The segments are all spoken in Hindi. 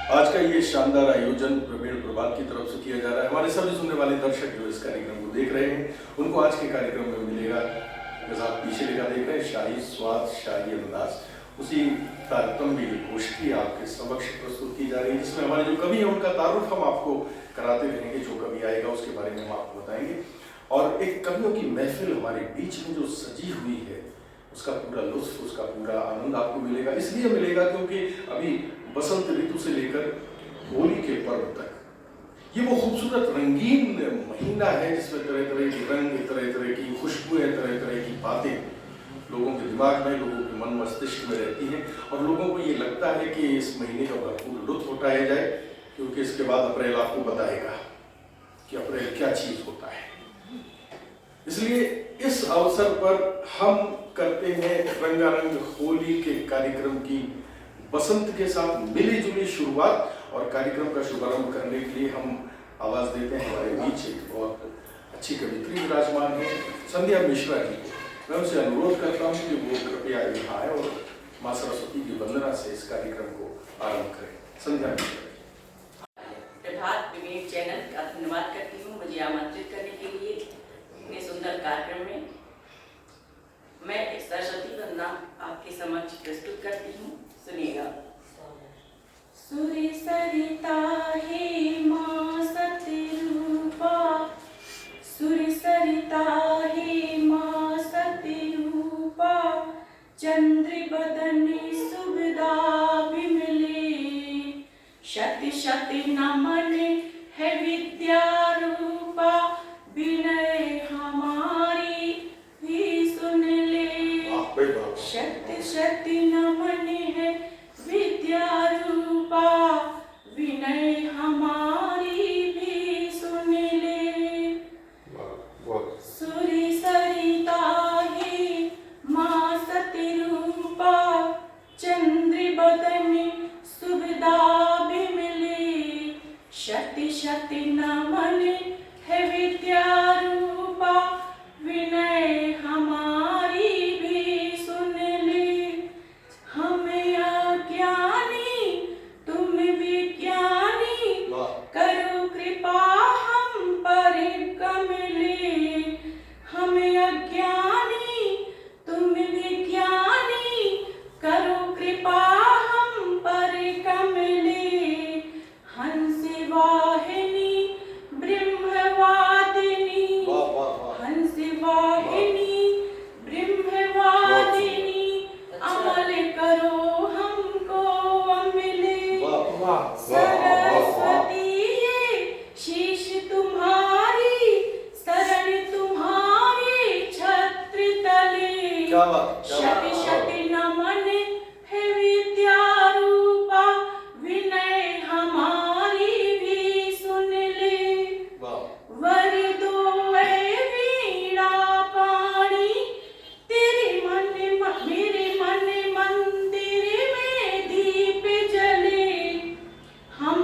आज का ये शानदार आयोजन प्रवीण प्रभात की तरफ से किया जा रहा है। हमारे सभी सुनने वाले दर्शक जो इस कार्यक्रम को देख रहे हैं, उनको आज के कार्यक्रम में मिलेगा, जैसा आप पीछे लिखा देख रहे हैं, शाही स्वाद शाही अंदाज। उसी कार्यक्रम में ये गोष्ठी आपके समक्ष प्रस्तुत की जा रही है, जिसमें हमारे जो कवि हैं उनका तारुफ हम आपको कराते रहेंगे। जो कवि आएगा उसके बारे में हम आपको बताएंगे, और एक कवियों की महफिल हमारे बीच में जो सजी हुई है, उसका पूरा लुत्फ, उसका पूरा आनंद आपको मिलेगा। इसलिए मिलेगा क्योंकि अभी बसंत ऋतु से लेकर होली के पर्व तक ये वो खूबसूरत रंगीन महीना है, जिसमें तरह तरह के रंग, तरह तरह की खुशबुएं, तरह तरह की बातें लोगों के दिमाग में, लोगों के मन मस्तिष्क में रहती हैं, और लोगों को ये लगता है कि इस महीने का भरपूर लुत्फ उठाया जाए, क्योंकि इसके बाद अप्रैल आपको बताएगा कि अप्रैल क्या चीज होता है। इसलिए इस अवसर पर हम करते हैं रंगारंग होली के कार्यक्रम की बसंत के साथ मिली जुली शुरुआत, और कार्यक्रम का शुभारंभ करने के लिए हम आवाज देते हैं हमारे बीच एक बहुत अच्छी कवित्री विराजमान है, संध्या मिश्रा जी को। मैं उनसे अनुरोध करता हूँ कि वो कृपया यहाँ आए और माँ सरस्वती की वंदना से इस कार्यक्रम को आरंभ करें। संध्या मिश्रा। प्रभात विवेक चैनल का धन्यवाद करती हूँ मुझे आमंत्रित करने के लिए इतने सुंदर कार्यक्रम में। मैं एक सरस्वती वंदना आपके समक्ष प्रस्तुत करती हूँ, सुनिएगा। सूर्य सरिता हे माँ सतरूपा, सूर्य सरिता हे माँ सतरूपा, चंद्र बदने सुविधा विमले, शत शत नमन है विद्यारूपा, विनय हमारी भी सुन ले। शत शत नमन है विद्यारूपा, विनय हमारी भी सुन ले। सूर्य सरिता हे माँ सतरूपा, चंद्र बदन सुविधा विमले, शत शत नमन है विद्यारूपा, विनय हमारी भी सुन ले। हम अज्ञानी तुम विज्ञानी, करो कृपा हम पर कमले। हम अज्ञानी तुम विज्ञानी, करो कृपा हम पर कमले। हंस वाहिनी ब्रह्मवादिनी, हंस वाहिनी ब्रह्मवादिनी, अमल करो हमको अमले। सरस्वती ये शीश तुम्हारी, शरण तुम्हारे छत्र तले, शत शत नमन है विद्यारूपा, विनय हमारी भी सुन ले। वर दो ऐ वीणा पाणी, तेरे मन मेरे मन मंदिर में दीप जले। हम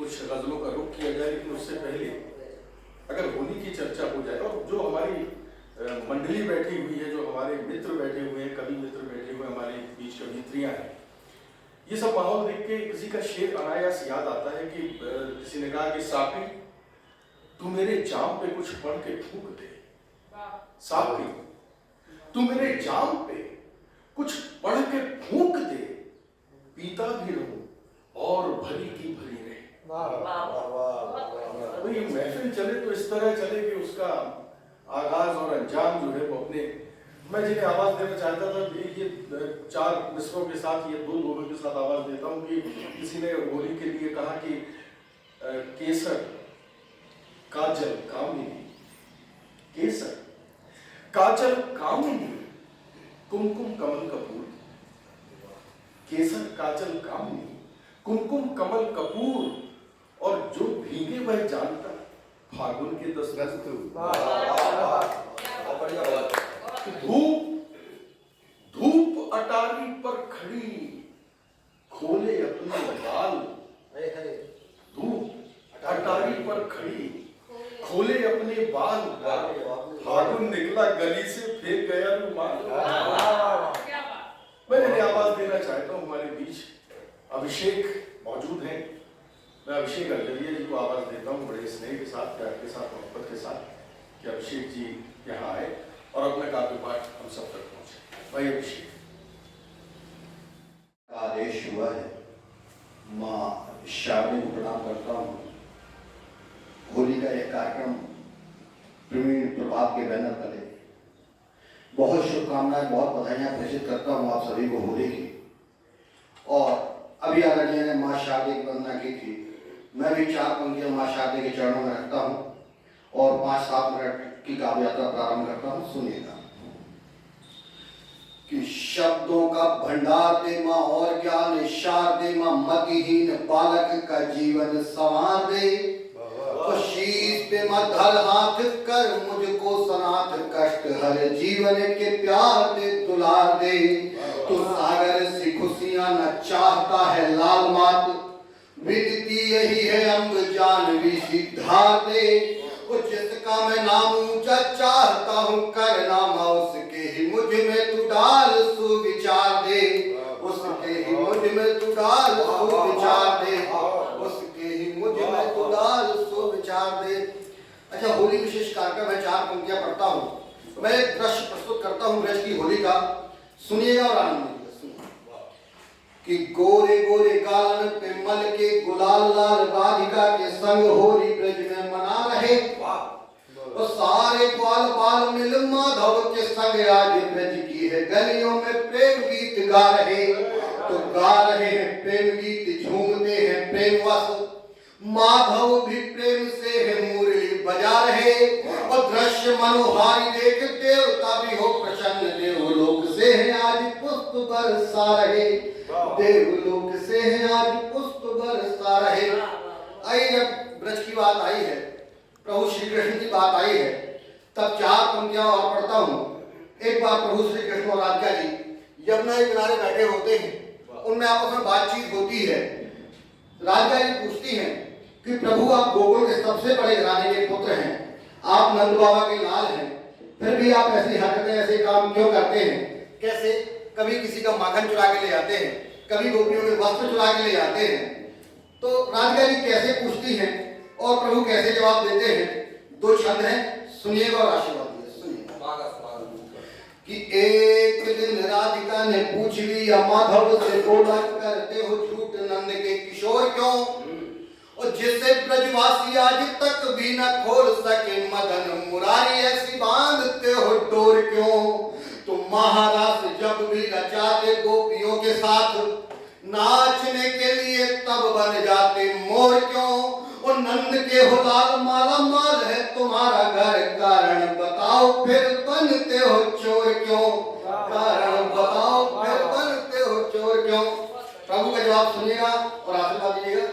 कुछ गजलों का रुख किया जाए, लेकिन उससे पहले अगर होली की चर्चा हो जाए और जो हमारी मंडली बैठी हुई है, जो हमारे मित्र बैठे हुए हैं, कवि मित्र बैठे हुए हमारे बीच कवियत्रियां हैं, ये सब माहौल देख के किसी का शेर अनायास याद आता है कि किसी ने कहा कि साकी तू मेरे जाम पे कुछ पढ़ के फूंक दे, साकी तू मेरे जाम पे कुछ पढ़ के फूंक दे, पीता भी रहूं और भरी की भरी रहे। तो ये महफिल चले तो इस तरह चले कि उसका आगाज और अंजाम जो है वो अपने, मैं जिन्हें आवाज देना चाहता था ये 4 मिसरों के साथ, ये 2 लोगों के साथ आवाज देता हूँ कि किसी ने होली के लिए कहा कि केसर काजल कामिनी, केसर काजल कामिनी कुमकुम कमल कपूर, केसर काजल कामिनी कुमकुम कमल कपूर, और जो भीगे वह जानता फागुन के 10 धूप अटारी पर खड़ी खोले अपने बाल, धूप अटारी पर खड़ी खोले अपने बाल, फागुन निकला गली से फेंक गया रुमाल। मैं आवाज देना चाहता हूँ, हमारे बीच अभिषेक मौजूद हैं। मैं अभिषेक अल्लरिया जी को आवाज देता हूँ बड़े स्नेह के साथ, प्यार के साथ, मोहब्बत के साथ कि अभिषेक जी यहाँ आए और अपना काव्य पाठ हम सब तक पहुँचे। भाई अभिषेक। आदेश हुआ है, माँ शारदा को प्रणाम करता हूँ। होली का यह कार्यक्रम प्रवीण प्रभात के बैनर तले बहुत शुभकामनाएं, बहुत बधाइयाँ प्रेषित करता हूँ आप सभी को होली की। और अभी आदरणीय ने माँ शारदा की वंदना की थी, मैं भी 4 पंक्तियाँ माँ शारदा के चरणों में रखता हूँ और 5-7 मिनट की काव्य यात्रा प्रारंभ करता हूँ। सुनिएगा कि शब्दों का भंडार दे माँ और ज्ञान शारदे माँ, मतिहीन बालक का जीवन संवार दे, और शीश पे मधर हाथ कर मुझको सनाथ कष्ट हर जीवन के प्यार दे दुलार दे। तो सागर से खुशियां न चाहता है लाल मात, विदती यही है अम्ब जानवी सिद्धार्थ दे। जिसका मैं नाम ऊंचा चाहता हूँ करनामा, उसके ही मुझ में तू डाल सुविचार दे, उसके ही मुझ में तू डाल सुविचार दे, उसके ही मुझ में तू डाल सुविचार दे। अच्छा, होली विशेष कार्यक्रम है, 4 पंक्तियां पढ़ता हूँ। मैं एक दृश्य प्रस्तुत करता हूँ ब्रज की होली का, सुनिएगा और आनंद लीजिएगा। कि गोरे गोरे गालन पे मल के गुलाल लाल राधिका के संग होली ब्रज में मना रहे, और सारे ग्वाल बाल मिल माधव के संग आज ब्रज की है गलियों में प्रेम गीत गा रहे। तो गा रहे हैं प्रेम गीत, झूमते हैं प्रेम वश, माधव भी प्रेम से है मुरली बजा रहे। और दृश्य मनोहारी देख देवता भी हो प्रसन्न, देवलोक से है आज पुष्प बरसा रहे, देवलोक से है आज पुष्प बरसा रहे। आई जब ब्रज की बात आई है, प्रभु श्री कृष्ण की बात आई है, तब 4 पंक्तियां और पढ़ता हूँ। एक बार प्रभु श्री कृष्ण और राधिका जी यमुना के किनारे बैठे होते हैं, उनमें आपस में बातचीत होती है। राधिका जी पूछती हैं कि प्रभु आप गोकुल के सबसे बड़े घराने के पुत्र हैं, आप नंद बाबा के लाल हैं, फिर भी आप ऐसी हरकतें, ऐसे काम क्यों करते हैं? कैसे? कभी किसी का माखन चुरा के ले जाते हैं, कभी गोपियों के वस्त्र चुरा के ले जाते हैं। तो राधिका जी कैसे पूछती हैं और प्रभु कैसे जवाब देते हैं? 2 छंद हैं, सुनिएगा और आशीर्वाद दीजिए। सुनिएगा कि एक दिन राधिका ने पूछ लिया माधव से, बोला करते हो झूठ नंद के किशोर क्यों? और जिससे ब्रजवासी आज तक भी न खोल सके मदन मुरारी, ऐसी बांधते हो डोर क्यों? तो महाराज जब भी रचाते गोपियों के साथ नाचने के लिए, तब बन जाते मोर क्यों? और नंद के हो लाल माला माल है तुम्हारा घर, कारण बताओ फिर बनते हो चोर क्यों? कारण बताओ फिर बनते हो चोर क्यों? प्रभु का जवाब सुनिएगा और आशीर्वाद दीजिएगा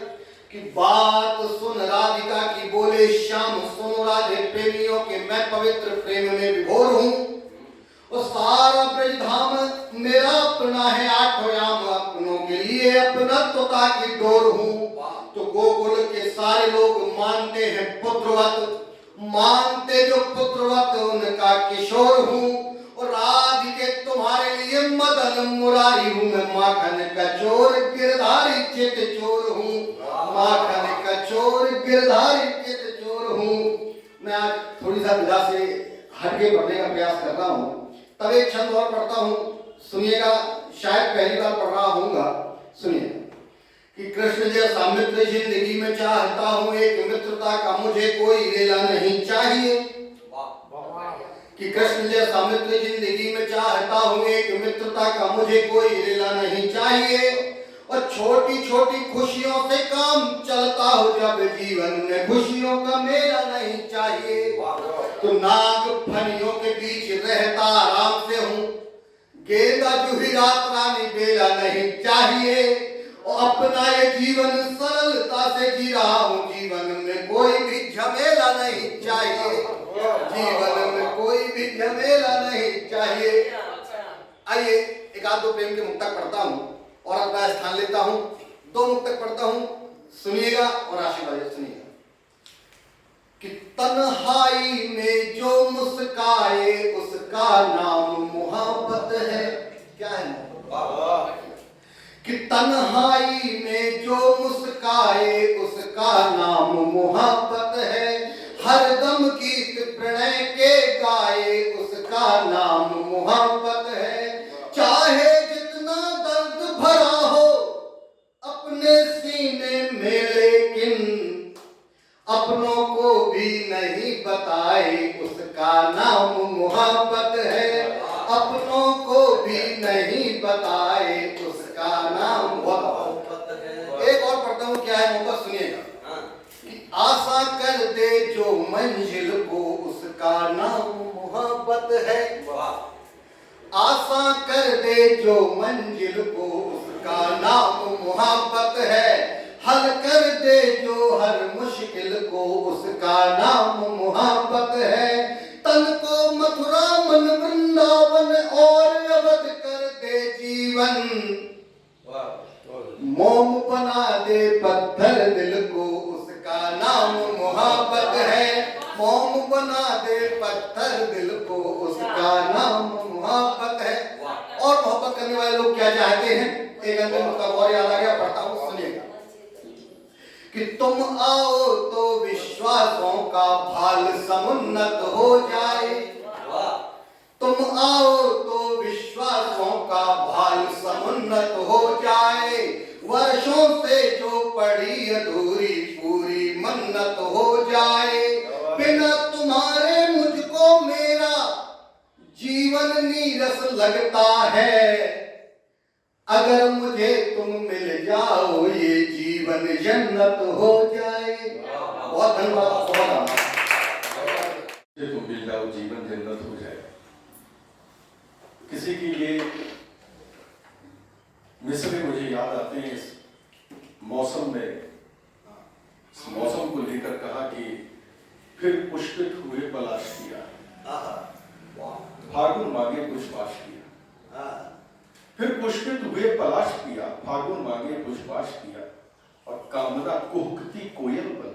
कि बात सुन राधिका की बोले श्याम, सुनो राधे प्रेमियों के मैं पवित्र प्रेम में विभोर हूँ, और सारा ब्रज धाम मेरा अपना है, 8 याम अपनों के लिए ये अपनत्वता की डोर हूँ। तो गोकुल के सारे लोग मानते हैं पुत्रवत, मानते जो पुत्रवत उनका किशोर हूँ। और राधिके तुम्हारे लिए मदन मुरारी हूँ। मैं माखन कचोर गिरधारी चित चोर हूँ। माखन कचोर गिरधारी चित चोर हूँ। मैं आज थोड़ी सा विधा से हटके पढ़ने का प्रयास कर रहा हूँ। तब एक छंद और पढ़ता हूँ, सुनिएगा। शायद पहली बार पढ़ रहा हूँगा, सुनिए। कि कृष्ण जैसा मित्र जिंदगी में चाहता हूँ, एक मित्रता का मुझे कोई लेला नहीं चाहिए। कि कृष्ण जैसा मित्र जिंदगी में चाहता हूँ, एक मित्रता का मुझे कोई लेला नहीं चाहिए। और छोटी छोटी खुशियों से काम चलता हो जब जीवन में खुशियों का मेला नहीं चाहिए। तो नाग फनियों के बीच रहता आराम से हूँ, गेंदा जूही रात रानी बेला नहीं चाहिए। और अपना ये जीवन सरलता से जी रहा हूँ, जीवन में कोई भी झमेला नहीं चाहिए। जीवन में कोई भी झमेला नहीं चाहिए। आइए एक आध दो प्रेम के मुक्तक पढ़ता हूँ और अपना स्थान लेता हूँ। दो मुक्तक पढ़ता हूँ, सुनिएगा और आशीर्वाद सुनिएगा। कि तन्हाई में जो मुस्काए उसका नाम मोहब्बत है। क्या है मोहब्बत? कि तन्हाई में जो मुस्काए उसका नाम मोहब्बत है। हर दम गीत प्रणय के गाए उसका नाम मोहब्बत है। चाहे जितना दर्द भरा हो अपने सीने में, लेकिन अपनों को भी नहीं बताए उसका नाम मोहब्बत है। अपनों को भी नहीं बताए उसका नाम मोहब्बत है। एक और पढ़ता हूँ, क्या है मोहब्बत, सुनिएगा। कि आशा कर दे जो मंजिल को उसका नाम मोहब्बत है। आशा कर दे जो मंजिल को उसका नाम मोहब्बत है। हल कर दे जो हर मुश्किल को उसका नाम मोहब्बत है। तन को मथुरा मन वृंदावन और अवध कर दे जीवन। मोम बना दे पत्थर दिल को उसका नाम मोहब्बत है। मोम बना दे पत्थर दिल को उसका नाम मोहब्बत है। और मोहब्बत करने वाले लोग क्या चाहते हैं, एक अंतिम मुक्तक और याद आ गया, पढ़ता हूँ, सुनिएगा। कि तुम आओ तो विश्वासों का भाल समुन्नत हो जाए। तुम आओ तो विश्वासों का भाल समुन्नत हो जाए। वर्षों से जो पड़ी अधूरी पूरी मन्नत हो जाए। बिना तुम्हारे मुझको मेरा जीवन नीरस लगता है। अगर मुझे तुम मिल जाओ ये जीवन जन्नत हो जाए। बहुत धन्यवाद, बहुत धन्यवाद। तुम मिल जाओ जीवन जन्नत हो जाए। किसी की ये मिसरे मुझे याद आते हैं इस मौसम में। इस मौसम को लेकर कहा कि फिर पुष्पित हुए पलाश किया, फागुन मांगे पुष्पाश किया। फिर पुष्पित हुए पलाश किया, फागुन मांगे पुष्पाश किया। और कामना कुहकती कोयल बन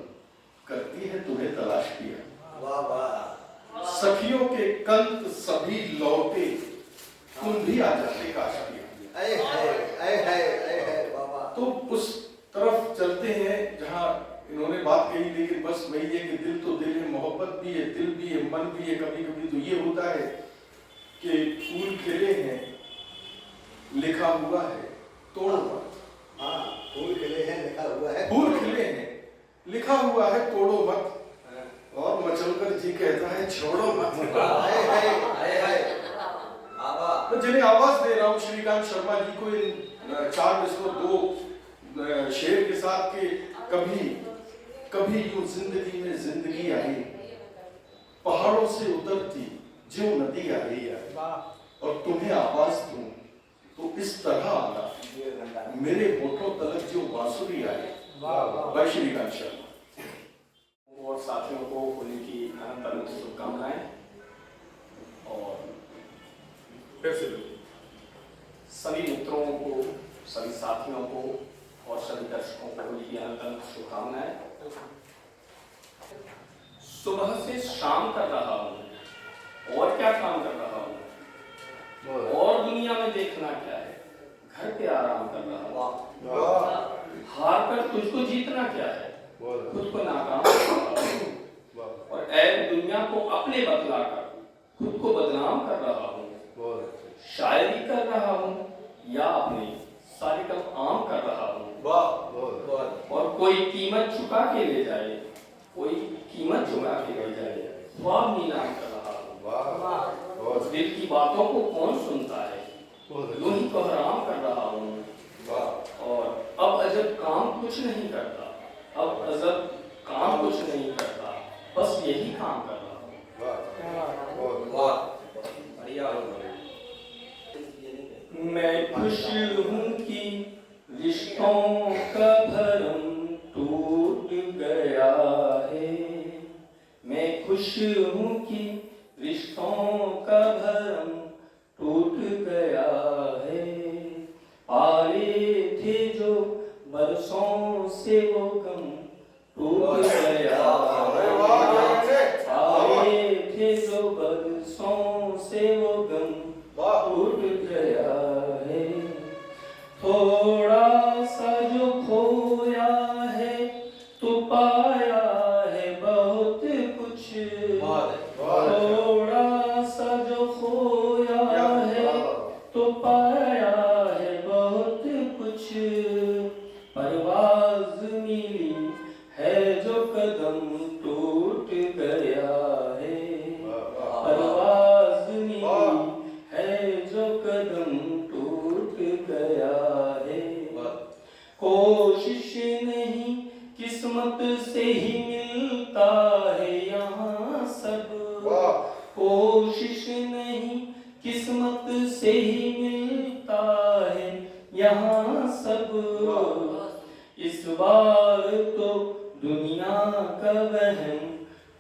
करती है तुम्हें तलाश किया। वाह वाह। सखियों के कंत सभी लौटे, तुम भी आ जाते काश किया। तो उस तरफ चलते हैं जहां इन्होंने बात कही, लेकिन बस वही है कि दिल तो दिल है, मोहब्बत भी है, दिल भी है, मन भी है। कभी कभी तो ये होता है कि फूल खिले हैं, लिखा हुआ है तोड़ो मत। हाँ, फूल खिले हैं, लिखा हुआ है, फूल खिले हैं, लिखा हुआ है तोड़ो मत। और मचलकर जी कहता है छोड़ो मत। मैं जिन्हें आवाज दे रहा हूँ श्रीकांत शर्मा जी को, इन 4 मिसरों 2 शेर के साथ के कभी कभी यूं जिंदगी में जिंदगी आई, पहाड़ों से उतरती जो नदी आई है, और तुम्हें आवाज दूं तो इस तरह आना, मेरे होठों तलक जो बांसुरी आई। भाई श्रीकांत शर्मा और साथियों को होली की अनंत अनंत शुभकामनाएं। और फिर से सभी मित्रों को, सभी साथियों को सुबह से शाम कर रहा हूँ, और क्या काम कर रहा हूँ, और दुनिया में देखना क्या है, घर पे आराम कर रहा हूँ। हार कर तुझको जीतना क्या है, खुद को नाकाम कर रहा हूँ। और ऐ दुनिया को अपने बतलाकर खुद को बदनाम कर रहा हूँ। शायरी कर रहा हूँ या अपने सारे काम आम कर रहा हूँ। और कोई कीमत चुका के ले जाए, कोई कीमत चुका के ले जाए, ख्वाब नीलाम कर रहा हूँ। दिल की बातों को कौन सुनता है, यूं ही कोहराम कर रहा हूँ। और अब अजब काम कुछ नहीं करता, अब अजब काम कुछ नहीं करता, बस यही काम कर रहा हूँ। मैं खुश हूँ कि रिश्तों का भरम टूट गया है। मैं खुश हूँ कि रिश्तों का भरम टूट गया है। पाले थे जो बरसों से वो गम टूट गया है। पाले थे जो बरसों से वो गम टूट गया है। थोड़ा सा जो खोया है तो पाया है बहुत कुछ। थोड़ा सा जो खोया है तो पाया है बहुत कुछ। परवाज़ मिली है जो कदम टूट गया है। परवाज़ मिली है जो कदम टूट गया है। कोशिश नहीं किस्मत से ही मिलता है यहाँ सब। कोशिश नहीं किस्मत से ही मिलता है यहाँ सब। इस बार तो दुनिया का वहम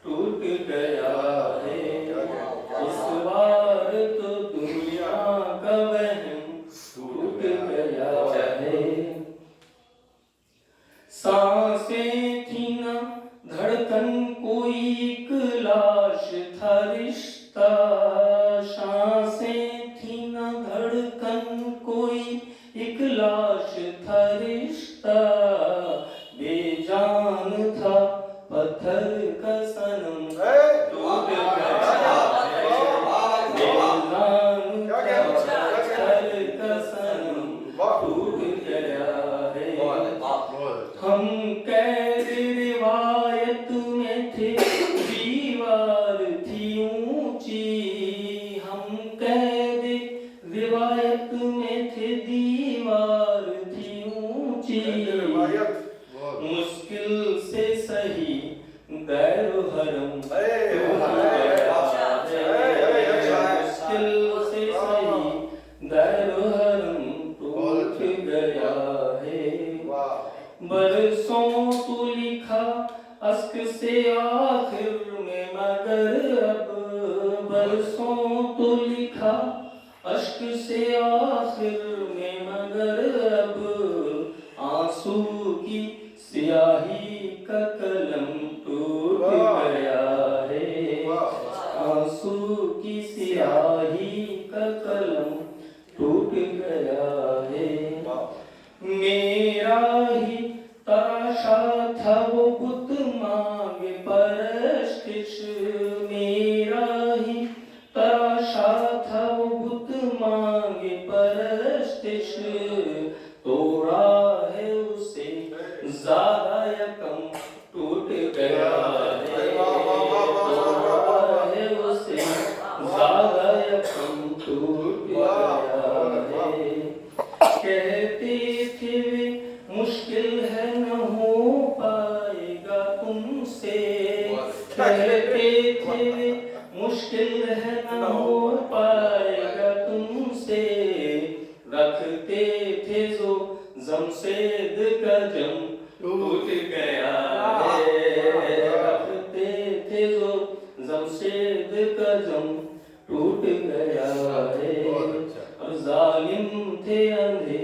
टूट गया है। इस बार तो दुनिया का वहम टूट गया है। सांसें थी ना धड़कन कोई एक लाश था रिश्ता। सांसें थी ना धड़कन कोई एक लाश था रिश्ता। बेजान था पत्थर का सनम टूट गया है। बेजान था पत्थर का सनम टूट गया है। हम कैद रिवायत में थे, दीवार थी ऊंची। हम कैद रिवायत में थे, दीवार थी ऊंची। मुश्किल से सही दैरो हरम टूट गया है। मुश्किल से सही दैरो हरम टूट गया है। बरसों तो लिखा अश्क से आखिर में, मगर अब बरसों तो लिखा अश्क से आखिर में, मगर अब आंसू की स्याही का कलम टूट गया है। आंसू की स्याही का कलम टूट गया है। मेरा ही तराशा था वो बुत मांगे परस्तिश। मेरा ही तराशा था वो बुत मांगे परस्तिश। तोड़ा है उसे ज़्यादा या कम टूट गया है। तोड़ा है उसे ज़्यादा या कम टूट गया है। कहते थे वे मुश्किल है न हो पाएगा तुमसे। कहते थे वे मुश्किल है न हो पाएगा तुमसे। रखते थे जो जमशेद का जम टूट गया है। रखते थे जो जमशेद का जम टूट गया है। और जालिम थे अंधे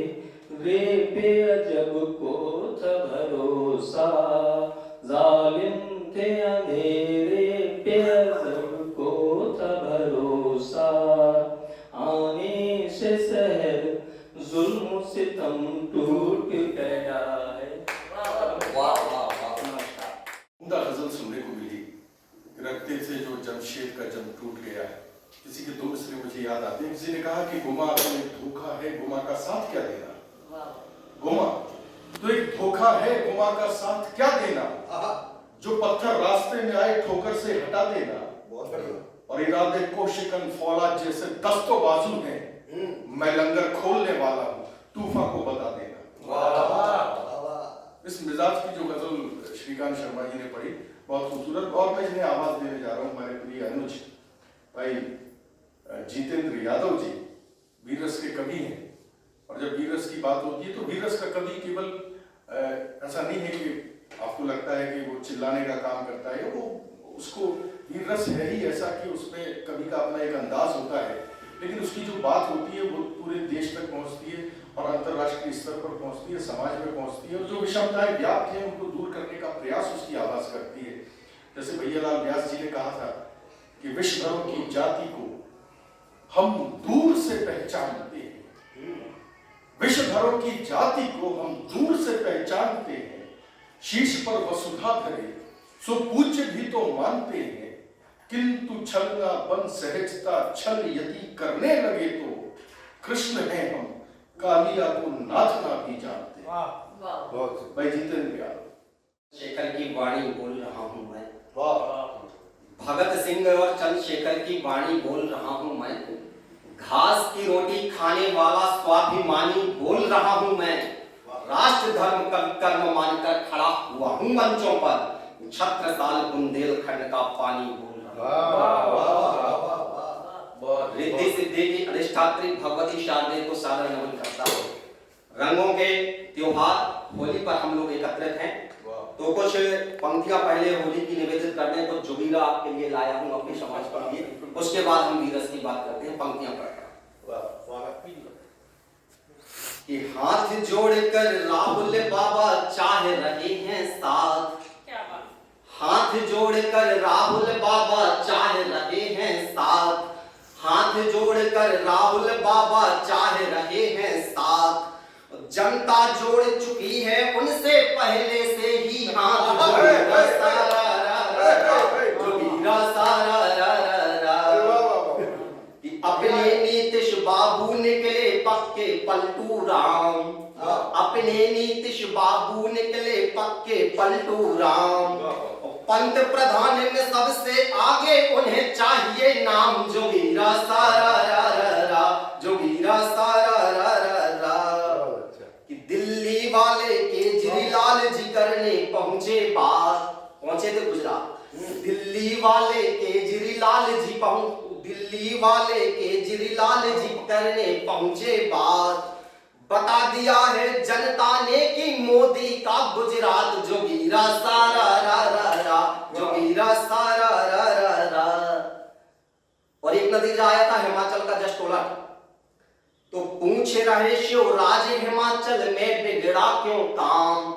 रे पे अजब को था भरोसा। याद आते हैं। किसी ने कहा कि गुमा तो एक धोखा है, गुमा का साथ क्या देना। गुमा तो एक धोखा है, गुमा का साथ क्या देना। जो पत्थर रास्ते में आए ठोकर से हटा देना। बहुत बढ़िया। और इरादे को शिकन फौलाद जैसे दस्तों बाजू हैं, मैं लंगर खोलने वाला हूं, तूफान को बता देना। इस मिजाज की जो गजल श्रीकांत शर्मा जी ने पढ़ी बहुत खूबसूरत। और मैं जिन्हें आवाज देने जा रहा हूं, हमारे प्रिय अनुज भाई जितेंद्र यादव जी वीरस के कवि हैं। और जब वीरस की बात होती है तो वीरस का कवि केवल ऐसा नहीं है कि आपको लगता है कि वो चिल्लाने का काम करता है, वो उसको वीरस है ही ऐसा कि उसमें कवि का अपना एक अंदाज होता है, लेकिन उसकी जो बात होती है वो पूरे देश तक पहुंचती है और अंतर्राष्ट्रीय स्तर पर पहुंचती है, समाज में पहुंचती है। और जो विषमताएं व्याप्त हैं उनको दूर करने का प्रयास उसकी आवाज करती है। जैसे भैयालाल व्यास जी ने कहा था कि विश्वधरों की जाति को हम दूर से पहचानते हैं, विश्वधरों की जाति को हम दूर से पहचानते हैं, शीश पर वसुधा धरे सो पूज्य भी तो मानते हैं, किंतु छलना बन सहजता छल यदि करने लगे तो कृष्ण हैं हम, कालिया को नाथना भी जानते हैं। भाई जितेंद्र यादव। शेखर की वाणी बोल रहा हूँ मैं, भगत सिंह और चंद्रशेखर की वाणी बोल रहा हूँ मैं, घास की रोटी खाने वाला स्वाभिमानी बोल रहा हूँ मैं, राष्ट्र धर्म कर्म मानकर खड़ा हुआ हूँ मंचों पर, छत्रसाल बुंदेलखंड का पानी बोल रहा हूँ। रिद्धि सिद्धि की अधिष्ठात्री भगवती शारदे को सादर नमन करता हूँ। रंगों के त्योहार होली पर हम लोग एकत्रित हैं, तो कुछ पंक्तियां पहले होली की निवेदित करने को जोगीरा आपके लिए लाया हूं अपने समाज के लिए, उसके बाद हम वीरस की बात करते हैं। पंक्तियां पढ़ता कि हाथ जोड़कर राहुल बाबा चाह रहे हैं साथ, हाथ जोड़कर राहुल बाबा चाह रहे हैं साथ, हाथ जोड़कर राहुल बाबा चाह रहे हैं साथ, जनता जोड़ चुकी है उनसे पहले से ही हाथ, जोगीरा सारा रा रा रा, कि अपने नीतीश बाबू निकले पक्के पलटू राम, अपने नीतीश बाबू निकले पक्के पलटू राम, पंत प्रधान में सबसे आगे उन्हें चाहिए नाम, जोगीरा सारा रा रा रा, जोगीरा सारा रा रा रा, कि दिल्ली वाले केजरीलाल जी करने पहुंचे बात, पहुंचे थे गुजरात, दिल्ली वाले केजरीलाल जी दिल्ली वाले केजरीलाल जी करने पहुंचे बात, बता दिया है जनता ने कि मोदी का गुजरात, जोगीरा सारा रा रा रा, जोगीरा सारा रा रा रा। और एक नतीजा आया था हिमाचल का जस्ट उलट, तो पूछ रहे शिवराज हिमाचल में बिगड़ा क्यों काम,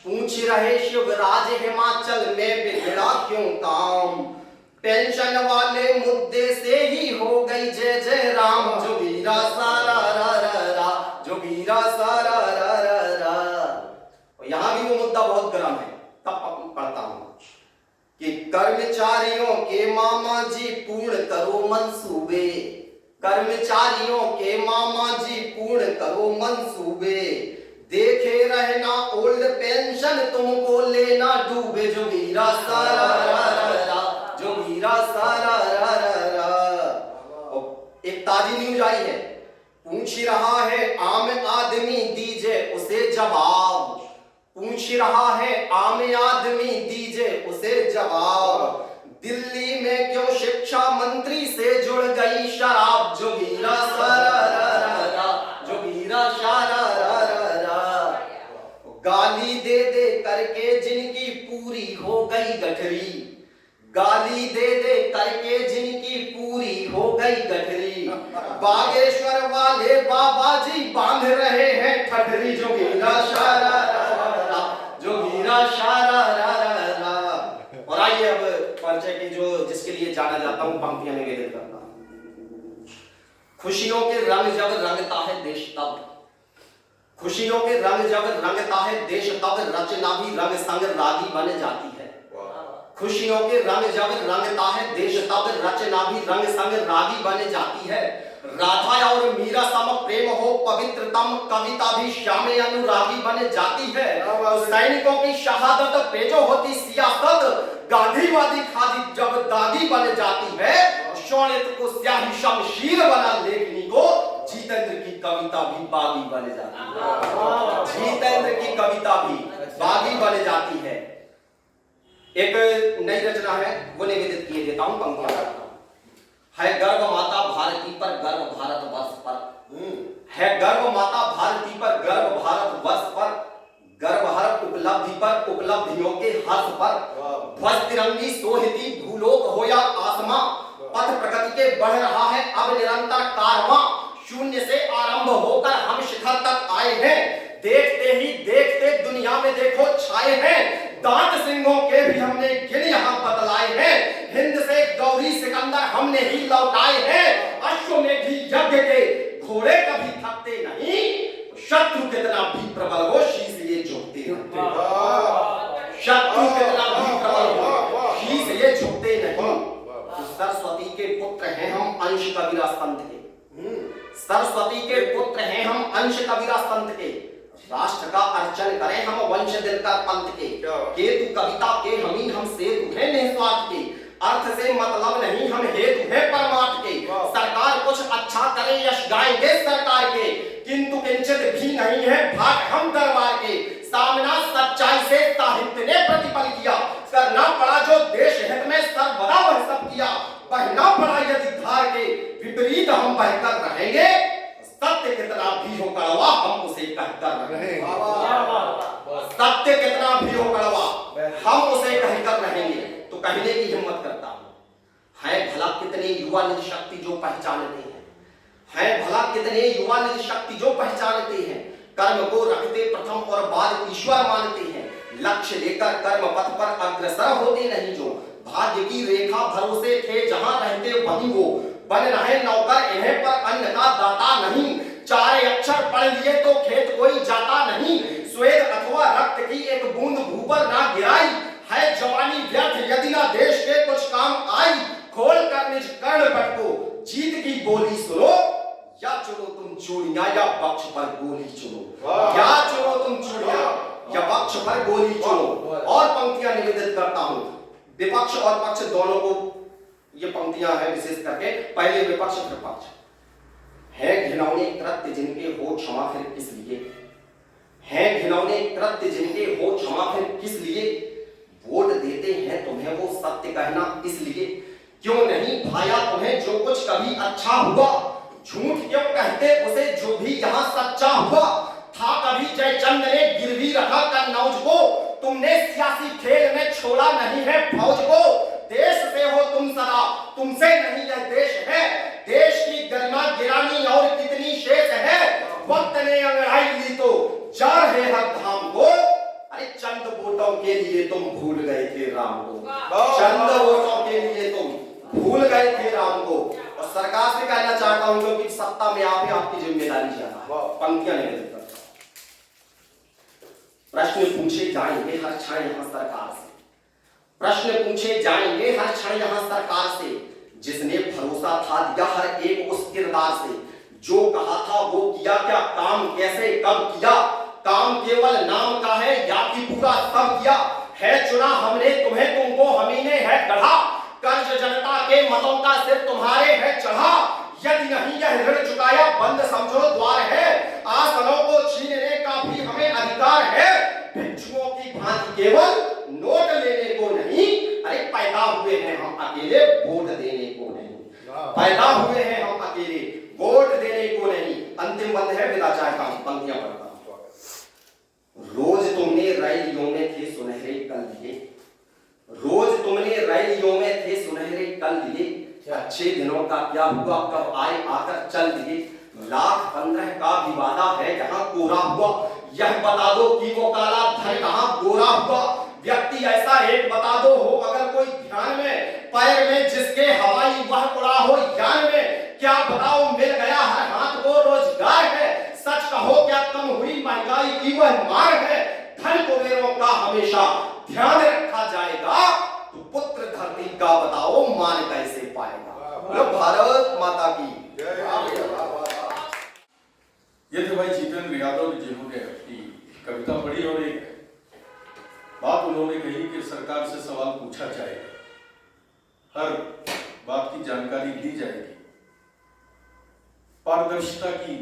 पूछ रहे शिवराज हिमाचल में बिगड़ा क्यों काम, पेंशन वाले मुद्दे से ही हो गई जय जय राम, जोगीरा सारा रा रा रा, जोगीरा सारा रा रा रा। और यहाँ भी वो मुद्दा बहुत गर्म है, तब पढ़ता हूं कि कर्मचारियों के मामा जी पूर्ण करो मंसूबे, कर्मचारियों के मामा जी पूर्ण करो मंसूबे, देखे रहना ओल्ड पेंशन तुमको लेना डूबे, जोगीरा सारा रा रा रा, जोगीरा सारा रा रा रा। और एक ताजी न्यूज आई है, पूछ रहा है आम आदमी दीजिए उसे जवाब, पूछ रहा है आम आदमी दीजिए उसे जवाब, दिल्ली में क्यों शिक्षा मंत्री से जुड़ गई शराब, जोगीरा सारा रा रा रा, जोगीरा सारा रा रा रा। गाली दे दे करके जिनकी पूरी हो गई गठरी, गाली दे दे करके जिनकी पूरी हो गई गठरी, बागेश्वर वाले बाबा जी बांध रहे हैं ठठरी, जोगीरा सारा रा रा रा, जोगीरा सारा रा रा रा। और आइए अब परिचय की जो जिसके लिए जाना जाता हूं पंक्तियां निवेदित करता हूं। खुशियों के रंग जब रंगता है देश तब, खुशियों के रंग जब रंगता है देश तब, रचना भी रंग संग रागी बन जाती है, खुशियों के रंग जब रंगता है देश तब रचना भी रंग संग रागी बन जाती है। राधा और मीरा सम प्रेम हो पवित्रतम कविता भी श्याम अनुरागी बन जाती है। तो सैनिकों की शहादत पे जो होती सियासत गांधीवादी खादी जब दागी बन जाती है। शौर्यत को स्याही शमशीर बना लेखनी को जीतेंद्र की कविता भी बागी बन जाती है। जीतेंद्र की कविता भी बागी बन जाती है। एक नई रचना है वो निवेदित किए देता हूं, पंक्तियां करता हूं। है गर्व माता भारती पर गर्व भारतवर्ष पर, है गर्व माता भारती पर गर्व भारतवर्ष पर, गर्व हर उपलब्धि पर उपलब्धियों के हर्ष पर, ध्वज तिरंगी सोहती भूलोक हो या आसमां, पथ प्रगति के बढ़ रहा है अब निरंतर कारवां, शून्य से आरंभ होकर हम शिखर तक आए हैं, देखते ही देखते दुनिया में देखो छाए हैं, दांत सिंहों के भी हमने गिन यहाँ बदलाए हैं, हिंद से गौरी सिकंदर हमने ही लौटाए हैं, अश्वमेधी यज्ञ के घोड़े कभी थकते नहीं, शत्रु कितना भी प्रबल हो शीश ये झुकते नहीं, शत्रु कितना भी प्रबल हो शीश ये झुकते नहीं। सरस्वती के पुत्र हैं हम अंश कबीरा संत के, सरस्वती के पुत्र हैं हम अंश कबीरा संत के, राष्ट्र का अर्चन करें हम वंश दिनकर पंथ के, केतु कविता के हम सेतु हैं निस्वार्थ के, अर्थ से मतलब नहीं हम हेतु हैं परमार्थ के, सरकार कुछ अच्छा करे यश गाएंगे सरकार के, किंतु किंचित भी नहीं है भाग हम दरबार के, सामना सच्चाई से साहित्य ने प्रतिपल किया, करना पड़ा जो देश हित में सर्वदा वह सब किया, बहना पड़ा यदि धार के विपरीत हम बहकर रहेंगे, सत्य कितना भी हो कड़वा हम उसे कहकर रहेंगे, सत्य कितना भी हो कड़वा हम उसे कहकर रहेंगे। तो कहने की हिम्मत करता हूं, है भला कितने युवा निज शक्ति जो पहचानते हैं, है भला कितने युवा निज शक्ति जो पहचानते हैं, कर्म को रखते प्रथम और बाद ईश्वर मानते हैं, लक्ष्य लेकर कर्म पथ पर अग्रसर होते नहीं जो, भाग्य की रेखा भरोसे थे जहां रहते वहीं वो, बन रहे नौकर इन्हें पर अन्न का दाता नहीं, चार अक्षर पढ़ लिए तो खेत कोई जाता नहीं, स्वेद अथवा रक्त की एक बूंद भू पर ना गिराई, है जवानी व्यर्थ यदि ना देश के कुछ काम आई, खोल कर निज कर्ण पट को जीत की बोली सुनो, या चुनो तुम चूड़ियां या बक्ष पर गोली चुनो, या चुनो तुम चूड़ियां या बक्ष पर गोली चुनो। और पंक्तियां निवेदित करता हूं, विपक्ष और पक्ष दोनों को ये पंक्तियां हैं विशेष करके, पहले विपक्ष फिर पक्ष। है घिनौने कृत्य जिनके हो क्षमा फिर किस लिए, है घिनौने कृत्य जिनके हो क्षमा फिर किस लिए, वोट देते हैं तुम्हें वो सत्य कहना इसलिए, क्यों नहीं भाया तुम्हें जो कुछ कभी अच्छा हुआ, झूठ क्यों कहते उसे जो भी यहाँ सच्चा हुआ, था कभी जयचंद ने गिरवी रखा कन्नौज को, तुमने सियासी खेल में छोड़ा नहीं है फौज को, देश से हो तुम सदा तुमसे नहीं यह देश है, देश की गरिमा गिरानी और कितनी शेष है, वक्त ने अंगड़ाई ली तो जा रहे हर धाम को, अरे चंद वोटों के लिए तुम भूल गए थे राम को, चंद वोटों के लिए तुम भूल गए थे राम को। और सरकार से कहना चाहता हूं क्योंकि सत्ता में आप ही आपकी जिम्मेदारी ज्यादा है, पंक्तियां निवेदित करता हूं। प्रश्न पूछे जाएंगे हर क्षण यहां सरकार से, प्रश्न पूछे जाएंगे हर क्षण यहां सरकार से, जिसने भरोसा था दिया हर एक उस किरदार से, जो कहा था वो किया क्या, काम कैसे कब किया, काम केवल नाम का है या कि पूरा सब किया, है चुना हमने तुम्हें तुमको हमी ने है गढ़ा, कर्ज जनता के मतों का सिर तुम्हारे है चढ़ा, यदि नहीं यह ऋण चुकाया बंद समझो द्वार है, आसनों को छीनने का भी हमें अधिकार है, भिक्षुओं की भांति केवल नोट लेने को नहीं, अरे पैदा हुए हैं हम अकेले वोट देने को नहीं, पैदा हुए हैं हम अकेले वोट देने को नहीं। अंतिम बंद है, विदा चाहता हूं, पंक्तियां पढ़ता हूं। रोज तुमने रैलियों में थे सुनहरे कल लिए, रोज तुमने रैलियों में थे सुनहरे कल लिए, अच्छे दिनों का क्या हुआ कब आए आकर चल दिए, लाख 15 का भी वादा है जहां कोरा हुआ, यह बता दो कि वो काला धन कहां गोरा हुआ, व्यक्ति ऐसा एक बता दो हो अगर कोई ध्यान में, पैर में जिसके हवाई वह उड़ा हो यान में, क्या बताओ मिल गया हर हाथ को रोजगार है, सच कहो क्या कम हुई महंगाई की वह मार है, धन कुबेरों का हमेशा ध्यान रखा जाएगा, तो सम्मान कैसे पाएगा। बोलो भारत माता की। ये थे भाई जितेंद्र यादव जिन्होंने अपनी कविता पढ़ी और एक बात उन्होंने कही कि सरकार से सवाल पूछा जाएगा, हर बात की जानकारी ली जाएगी, पारदर्शिता की